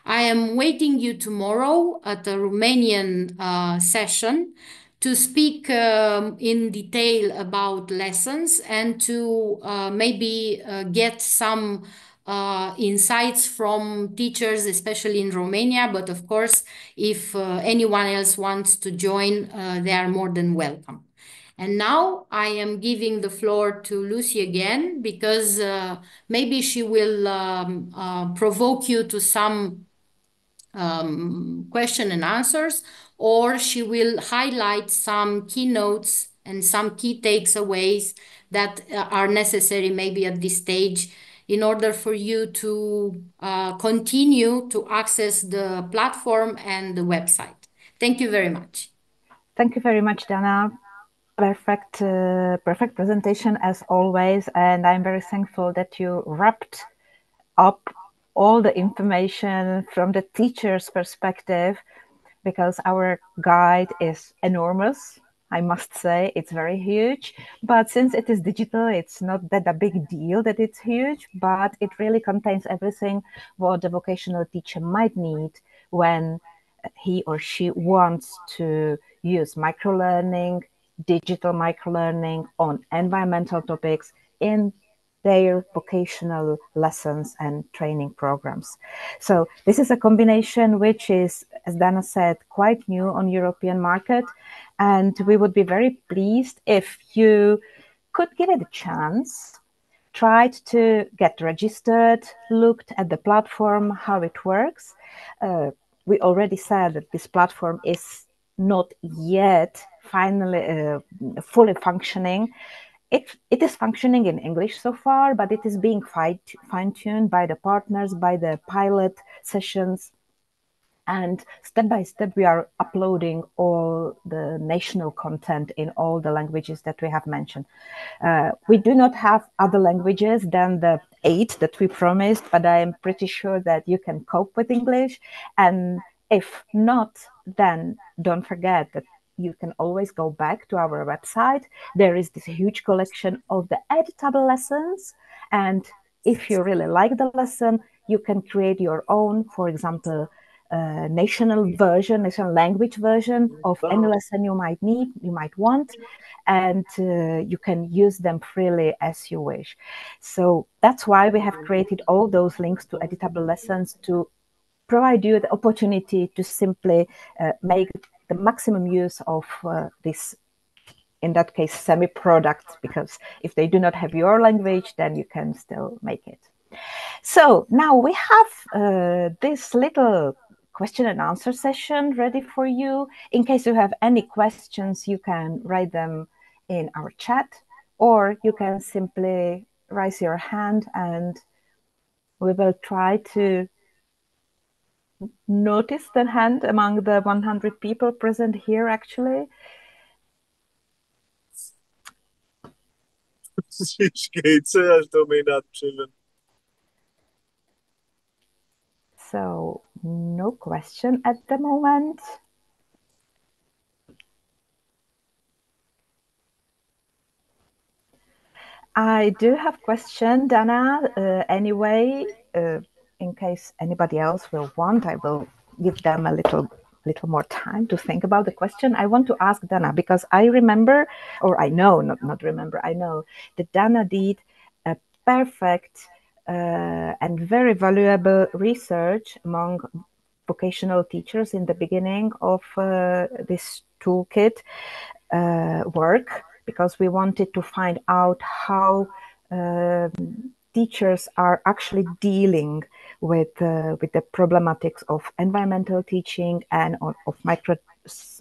I am waiting you tomorrow at the Romanian session to speak in detail about lessons and to maybe get some insights from teachers, especially in Romania. But of course, if anyone else wants to join, they are more than welcome. And now I am giving the floor to Lucy again, because maybe she will provoke you to some question and answers, or she will highlight some keynotes and some key takeaways that are necessary maybe at this stage in order for you to continue to access the platform and the website. Thank you very much. Thank you very much, Dana. Perfect presentation as always, and I'm very thankful that you wrapped up all the information from the teacher's perspective, because our guide is enormous. I must say it's very huge, but since it is digital, it's not that a big deal that it's huge, but it really contains everything what the vocational teacher might need when he or she wants to use microlearning, digital microlearning on environmental topics in their vocational lessons and training programs. So this is a combination which is, as Dana said, quite new on European market. And we would be very pleased if you could give it a chance, tried to get registered, looked at the platform, how it works. We already said that this platform is not yet finally fully functioning. It is functioning in English so far, but it is being fine-tuned by the partners, by the pilot sessions. And step by step, we are uploading all the national content in all the languages that we have mentioned. We do not have other languages than the 8 that we promised, but I am pretty sure that you can cope with English. And if not, then don't forget that you can always go back to our website. There is this huge collection of the editable lessons. And if you really like the lesson, you can create your own, for example, national language version of any lesson you might need, you might want, and you can use them freely as you wish. So that's why we have created all those links to editable lessons to provide you the opportunity to simply make the maximum use of this, in that case, semi-product, because if they do not have your language, then you can still make it. So now we have this little question and answer session ready for you. In case you have any questions, you can write them in our chat, or you can simply raise your hand and we will try to notice the hand among the 100 people present here, actually. So no question at the moment. I do have question, Dana. Anyway, in case anybody else will want, I will give them a little more time to think about the question. I want to ask Dana because I remember, or I know, not remember, I know that Dana did a perfect and very valuable research among vocational teachers in the beginning of this toolkit work, because we wanted to find out how teachers are actually dealing with the problematics of environmental teaching and of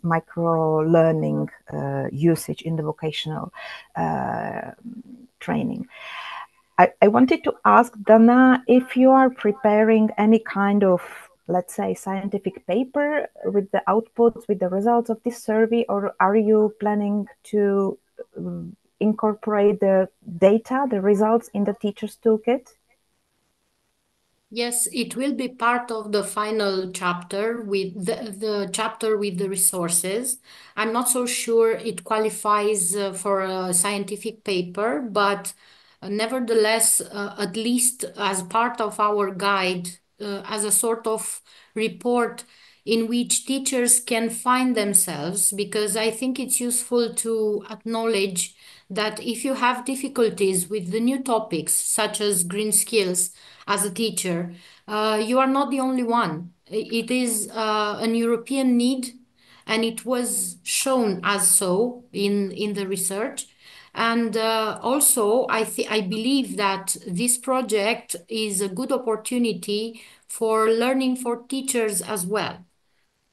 micro learning usage in the vocational training. I wanted to ask Dana if you are preparing any kind of, let's say, scientific paper with the outputs, with the results of this survey, or are you planning to incorporate the data, the results in the teacher's toolkit? Yes, it will be part of the final chapter with the chapter with the resources. I'm not so sure it qualifies for a scientific paper, but nevertheless, at least as part of our guide, as a sort of report in which teachers can find themselves, because I think it's useful to acknowledge that if you have difficulties with the new topics, such as green skills, as a teacher, you are not the only one. It is an European need, and it was shown as so in the research. And also, I believe that this project is a good opportunity for learning for teachers as well.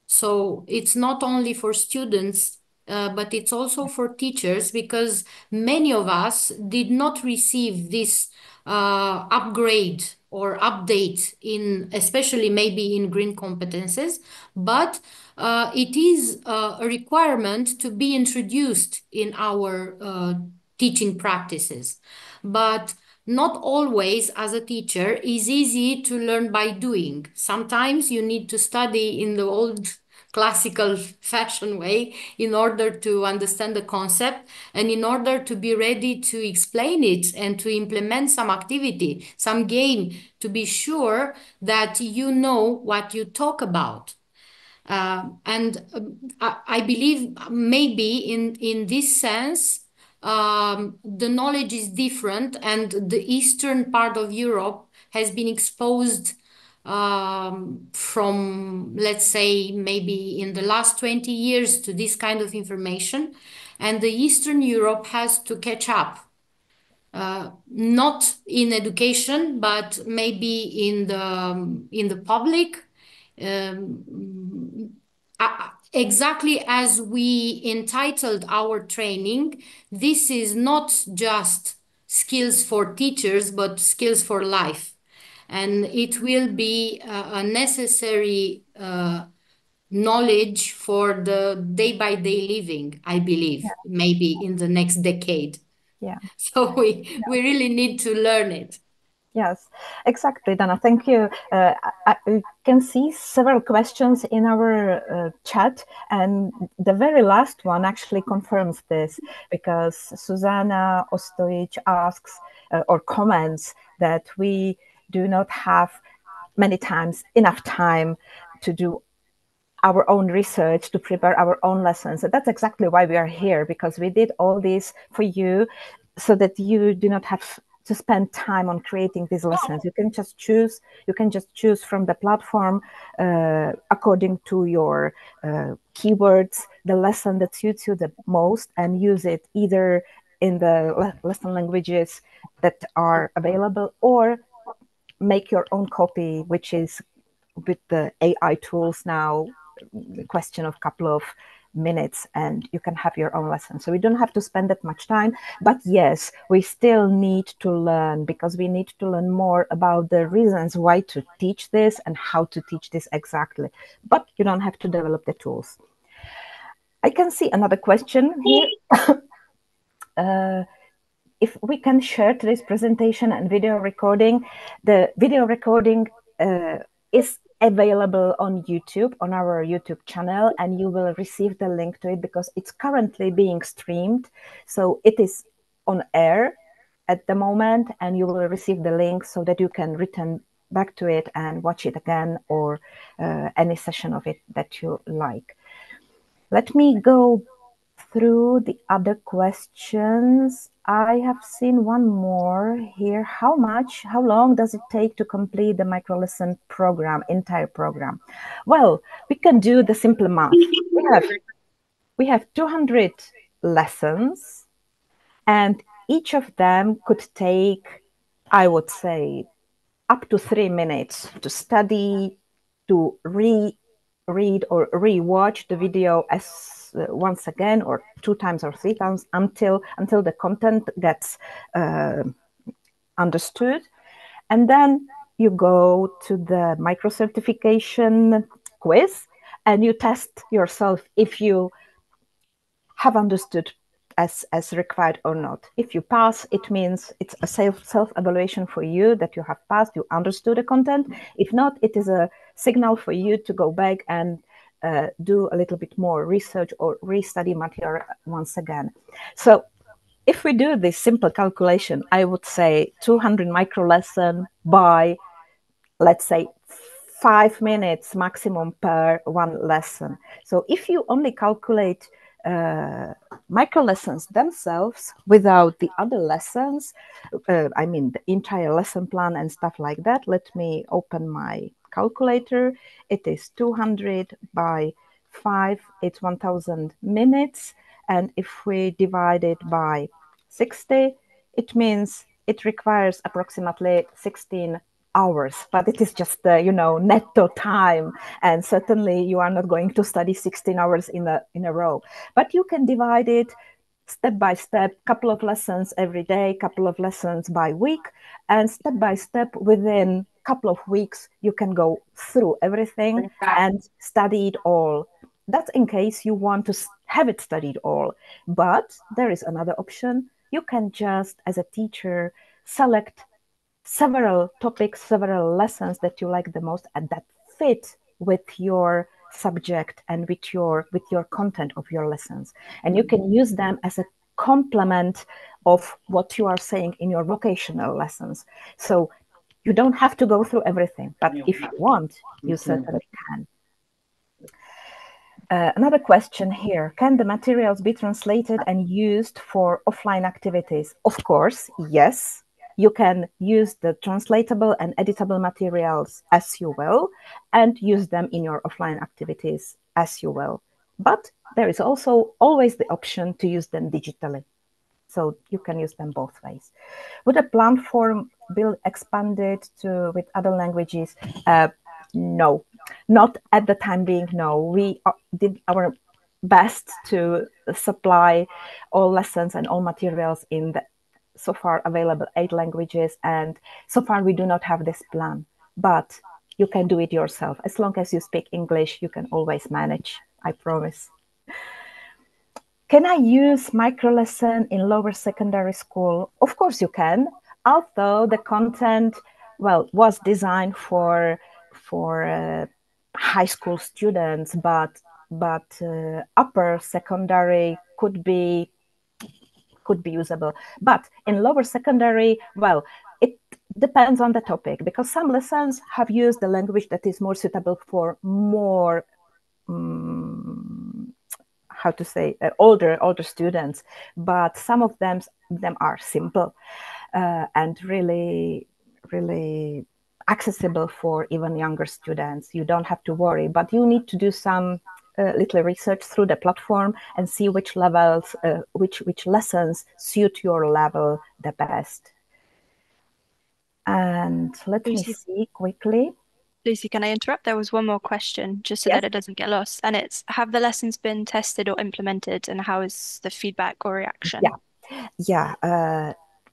So it's not only for students, but it's also for teachers, because many of us did not receive this upgrade or update in, especially maybe in green competences, but it is a requirement to be introduced in our teaching practices. But not always, as a teacher, is easy to learn by doing. Sometimes you need to study in the old classical fashion way in order to understand the concept and in order to be ready to explain it and to implement some activity, some game, to be sure that you know what you talk about. I believe maybe in this sense, the knowledge is different, and the eastern part of Europe has been exposed from, let's say, maybe in the last 20 years to this kind of information, and the Eastern Europe has to catch up. Not in education, but maybe in the public. Exactly as we entitled our training, this is not just skills for teachers, but skills for life. And it will be a necessary knowledge for the day-by-day living, I believe, maybe in the next decade. Yeah. So we really need to learn it. Yes, exactly, Dana. Thank you. I can see several questions in our chat, and the very last one actually confirms this, because Susanna Ostojic asks or comments that we do not have many times enough time to do our own research, to prepare our own lessons. And that's exactly why we are here, because we did all this for you so that you do not have to spend time on creating these lessons. You can just choose from the platform according to your keywords, the lesson that suits you the most, and use it either in the lesson languages that are available, or make your own copy, which is, with the AI tools now, the question of a couple of minutes, and you can have your own lesson. So we don't have to spend that much time. But yes, we still need to learn, because we need to learn more about the reasons why to teach this and how to teach this exactly. But you don't have to develop the tools. I can see another question here. If we can share today's presentation and video recording. The video recording is available on YouTube, on our YouTube channel, and you will receive the link to it because it's currently being streamed. So it is on air at the moment, and you will receive the link so that you can return back to it and watch it again, or any session of it that you like. Let me go through the other questions. I have seen one more here. How long does it take to complete the microlesson program, entire program? Well, we can do the simple math. We have 200 lessons, and each of them could take, I would say, up to 3 minutes to study, to read or re-watch the video as once again, or 2 times or 3 times, until the content gets understood. And then you go to the micro certification quiz, and you test yourself if you have understood as required or not. If you pass, it means it's a self-evaluation for you that you have passed, you understood the content. If not, it is a signal for you to go back and do a little bit more research or restudy material once again. So if we do this simple calculation, I would say 200 micro lesson by, let's say, 5 minutes maximum per one lesson. So if you only calculate micro lessons themselves without the other lessons, I mean the entire lesson plan and stuff like that, let me open my calculator. It is 200 by 5, it's 1000 minutes. And if we divide it by 60, it means it requires approximately 16 hours, but it is just netto time, and certainly you are not going to study 16 hours in a row, but you can divide it step by step, couple of lessons every day, couple of lessons by week, and step by step, within a couple of weeks you can go through everything and study it all. That's in case you want to have it studied all. But there is another option. You can just, as a teacher, select several topics, several lessons that you like the most and that fit with your subject and with your content of your lessons. And you can use them as a complement of what you are saying in your vocational lessons. So you don't have to go through everything, but if you want, you certainly can. Another question here, can the materials be translated and used for offline activities? Of course, yes. You can use the translatable and editable materials as you will, and use them in your offline activities as you will. But there is also always the option to use them digitally. So you can use them both ways. Would a platform be expanded to with other languages? No, not at the time being. No, we did our best to supply all lessons and all materials in the so far available 8 languages, and so far we do not have this plan. But you can do it yourself. As long as you speak English, you can always manage, I promise. Can I use microlesson in lower secondary school? Of course you can, although the content, well, was designed for high school students, but upper secondary could be usable. But in lower secondary, well, it depends on the topic, because some lessons have used the language that is more suitable for more how to say older students, but some of them are simple and really accessible for even younger students. You don't have to worry, but you need to do some little research through the platform and see which levels, which lessons suit your level the best. And let me see quickly. Lucy, can I interrupt? There was one more question, just so Yes. that it doesn't get lost. And it's, have the lessons been tested or implemented, and how is the feedback or reaction? Yeah.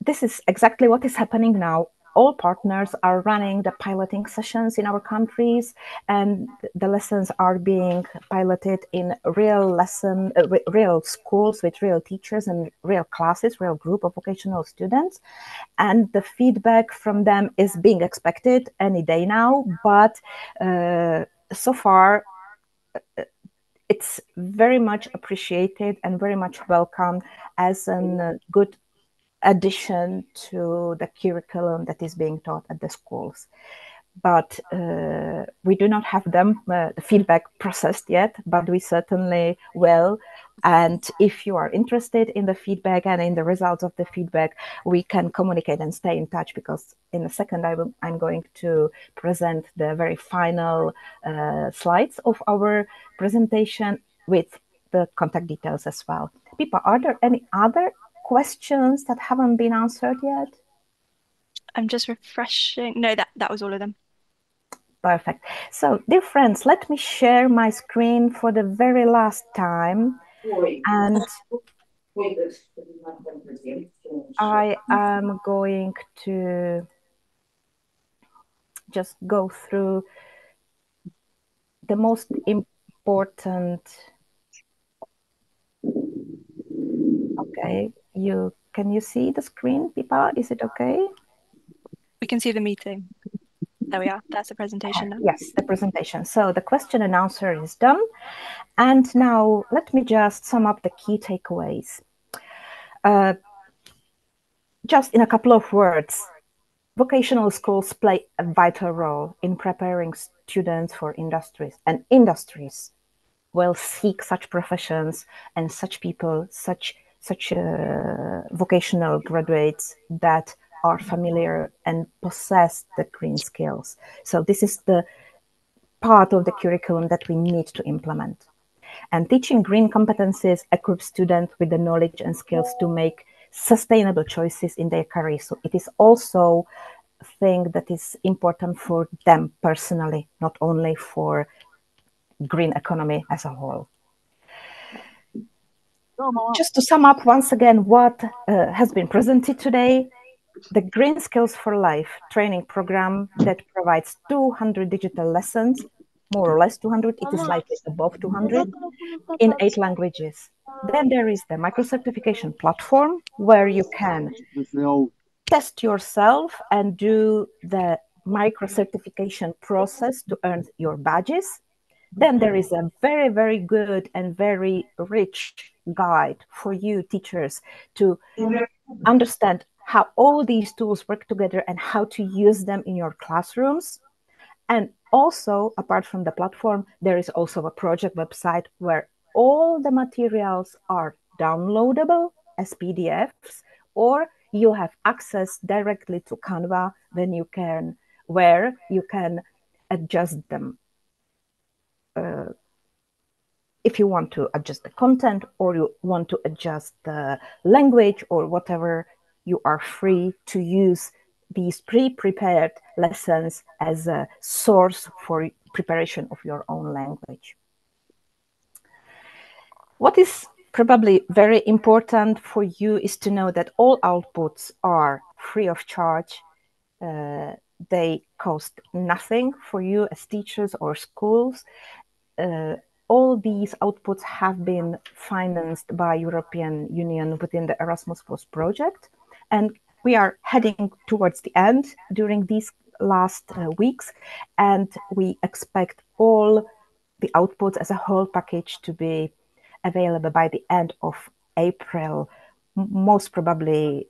This is exactly what is happening now. All partners are running the piloting sessions in our countries, and the lessons are being piloted in real schools with real teachers and real classes, real group of vocational students. And the feedback from them is being expected any day now, but so far it's very much appreciated and very much welcomed as a good addition to the curriculum that is being taught at the schools. But we do not have the feedback processed yet, but we certainly will. And if you are interested in the feedback and in the results of the feedback, we can communicate and stay in touch, because in a second I'm going to present the very final slides of our presentation with the contact details as well. Pippa, are there any other questions that haven't been answered yet? I'm just refreshing. No, that was all of them. Perfect. So, dear friends, let me share my screen for the very last time. And I am going to just go through the most important. Okay, can you see the screen, Pippa? Is it okay? We can see the meeting. There we are. That's the presentation now. Yes, the presentation. So the question and answer is done. And now let me just sum up the key takeaways. Just in a couple of words, vocational schools play a vital role in preparing students for industries, and industries will seek such professions and such people, such vocational graduates that are familiar and possess the green skills. So this is the part of the curriculum that we need to implement. And teaching green competencies equips students with the knowledge and skills to make sustainable choices in their career. So it is also a thing that is important for them personally, not only for green economy as a whole. Just to sum up once again what has been presented today, the Green Skills for Life training program that provides 200 digital lessons, more or less 200, it is slightly above 200, in 8 languages. Then there is the micro-certification platform, where you can test yourself and do the micro certification process to earn your badges. Then there is a very, very good and very rich guide for you teachers to understand how all these tools work together and how to use them in your classrooms. And also, apart from the platform, there is also a project website where all the materials are downloadable as PDFs, or you have access directly to Canva where you can adjust them. If you want to adjust the content or you want to adjust the language or whatever, you are free to use these pre-prepared lessons as a source for preparation of your own language. What is probably very important for you is to know that all outputs are free of charge. They cost nothing for you as teachers or schools. All these outputs have been financed by European Union within the Erasmus Plus project. And we are heading towards the end during these last weeks. And we expect all the outputs as a whole package to be available by the end of April, most probably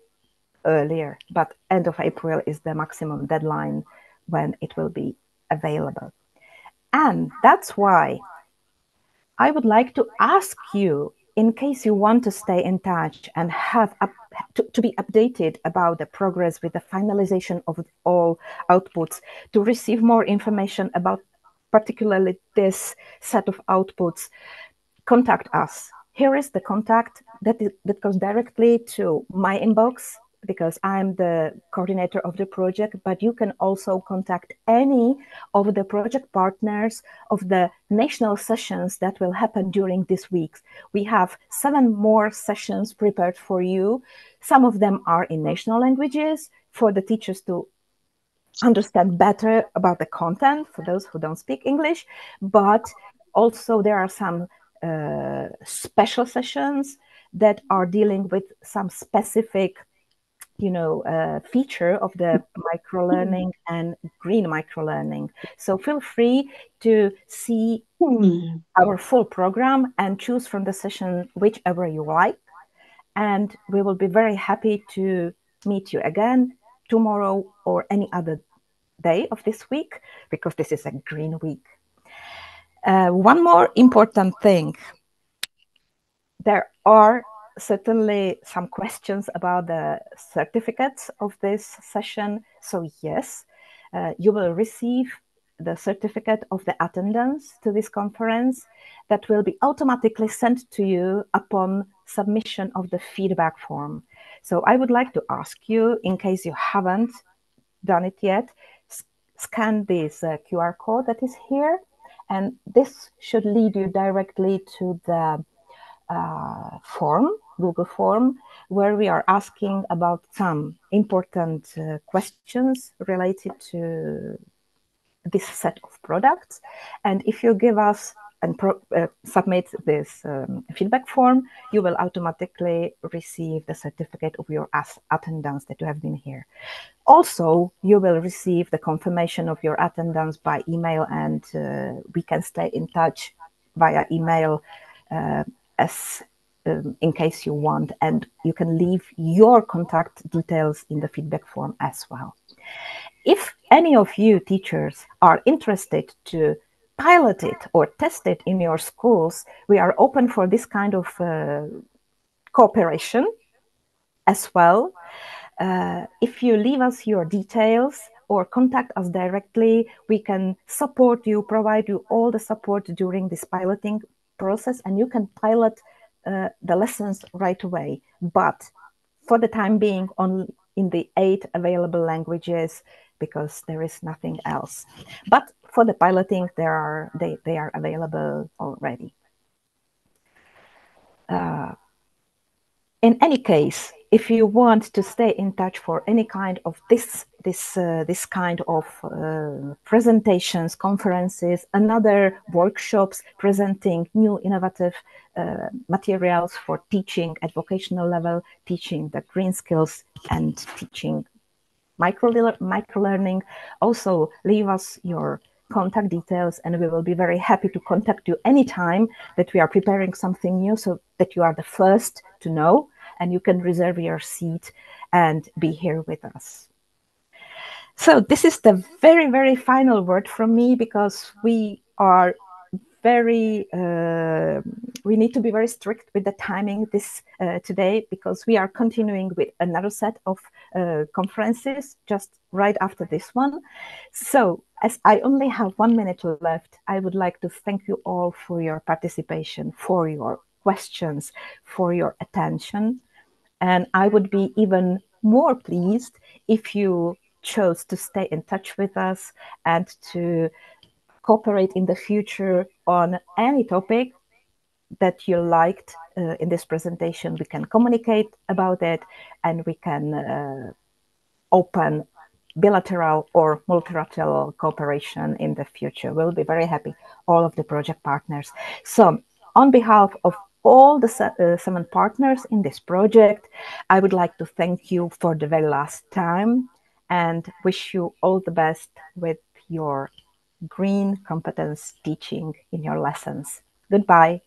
earlier, but end of April is the maximum deadline when it will be available. And that's why I would like to ask you, in case you want to stay in touch and have to be updated about the progress with the finalization of all outputs, to receive more information about particularly this set of outputs, contact us. Here is the contact that goes directly to my inbox, because I'm the coordinator of the project, but you can also contact any of the project partners of the national sessions that will happen during these weeks. We have 7 more sessions prepared for you. Some of them are in national languages for the teachers to understand better about the content for those who don't speak English, but also there are some special sessions that are dealing with some specific feature of the microlearning and green microlearning. So feel free to see our full program and choose from the session whichever you like. And we will be very happy to meet you again tomorrow or any other day of this week, because this is a green week. One more important thing. There are certainly some questions about the certificates of this session. So yes, you will receive the certificate of the attendance to this conference that will be automatically sent to you upon submission of the feedback form. So I would like to ask you, in case you haven't done it yet, scan this QR code that is here, and this should lead you directly to the Google form, where we are asking about some important questions related to this set of products. And if you give us and submit this feedback form, you will automatically receive the certificate of your attendance that you have been here. Also, you will receive the confirmation of your attendance by email, and we can stay in touch via email in case you want, and you can leave your contact details in the feedback form as well. If any of you teachers are interested to pilot it or test it in your schools, we are open for this kind of cooperation as well. If you leave us your details or contact us directly, we can support you, provide you all the support during this piloting process, and you can pilot the lessons right away. But for the time being, only in the 8 available languages, because there is nothing else. But for the piloting, they are available already. In any case, If you want to stay in touch for any kind of this kind of presentations, conferences, another workshops presenting new innovative materials for teaching at vocational level, teaching the green skills and teaching micro learning, also leave us your contact details and we will be very happy to contact you anytime that we are preparing something new, so that you are the first to know and you can reserve your seat and be here with us. So this is the very, very final word from me, because we are we need to be very strict with the timing today, because we are continuing with another set of conferences just right after this one. So as I only have 1 minute left, I would like to thank you all for your participation, for your questions, for your attention. And I would be even more pleased if you chose to stay in touch with us and to cooperate in the future on any topic that you liked in this presentation. We can communicate about it and we can open bilateral or multilateral cooperation in the future. We'll be very happy, all of the project partners. So on behalf of all the 7 partners in this project, I would like to thank you for the very last time and wish you all the best with your green competence teaching in your lessons. Goodbye.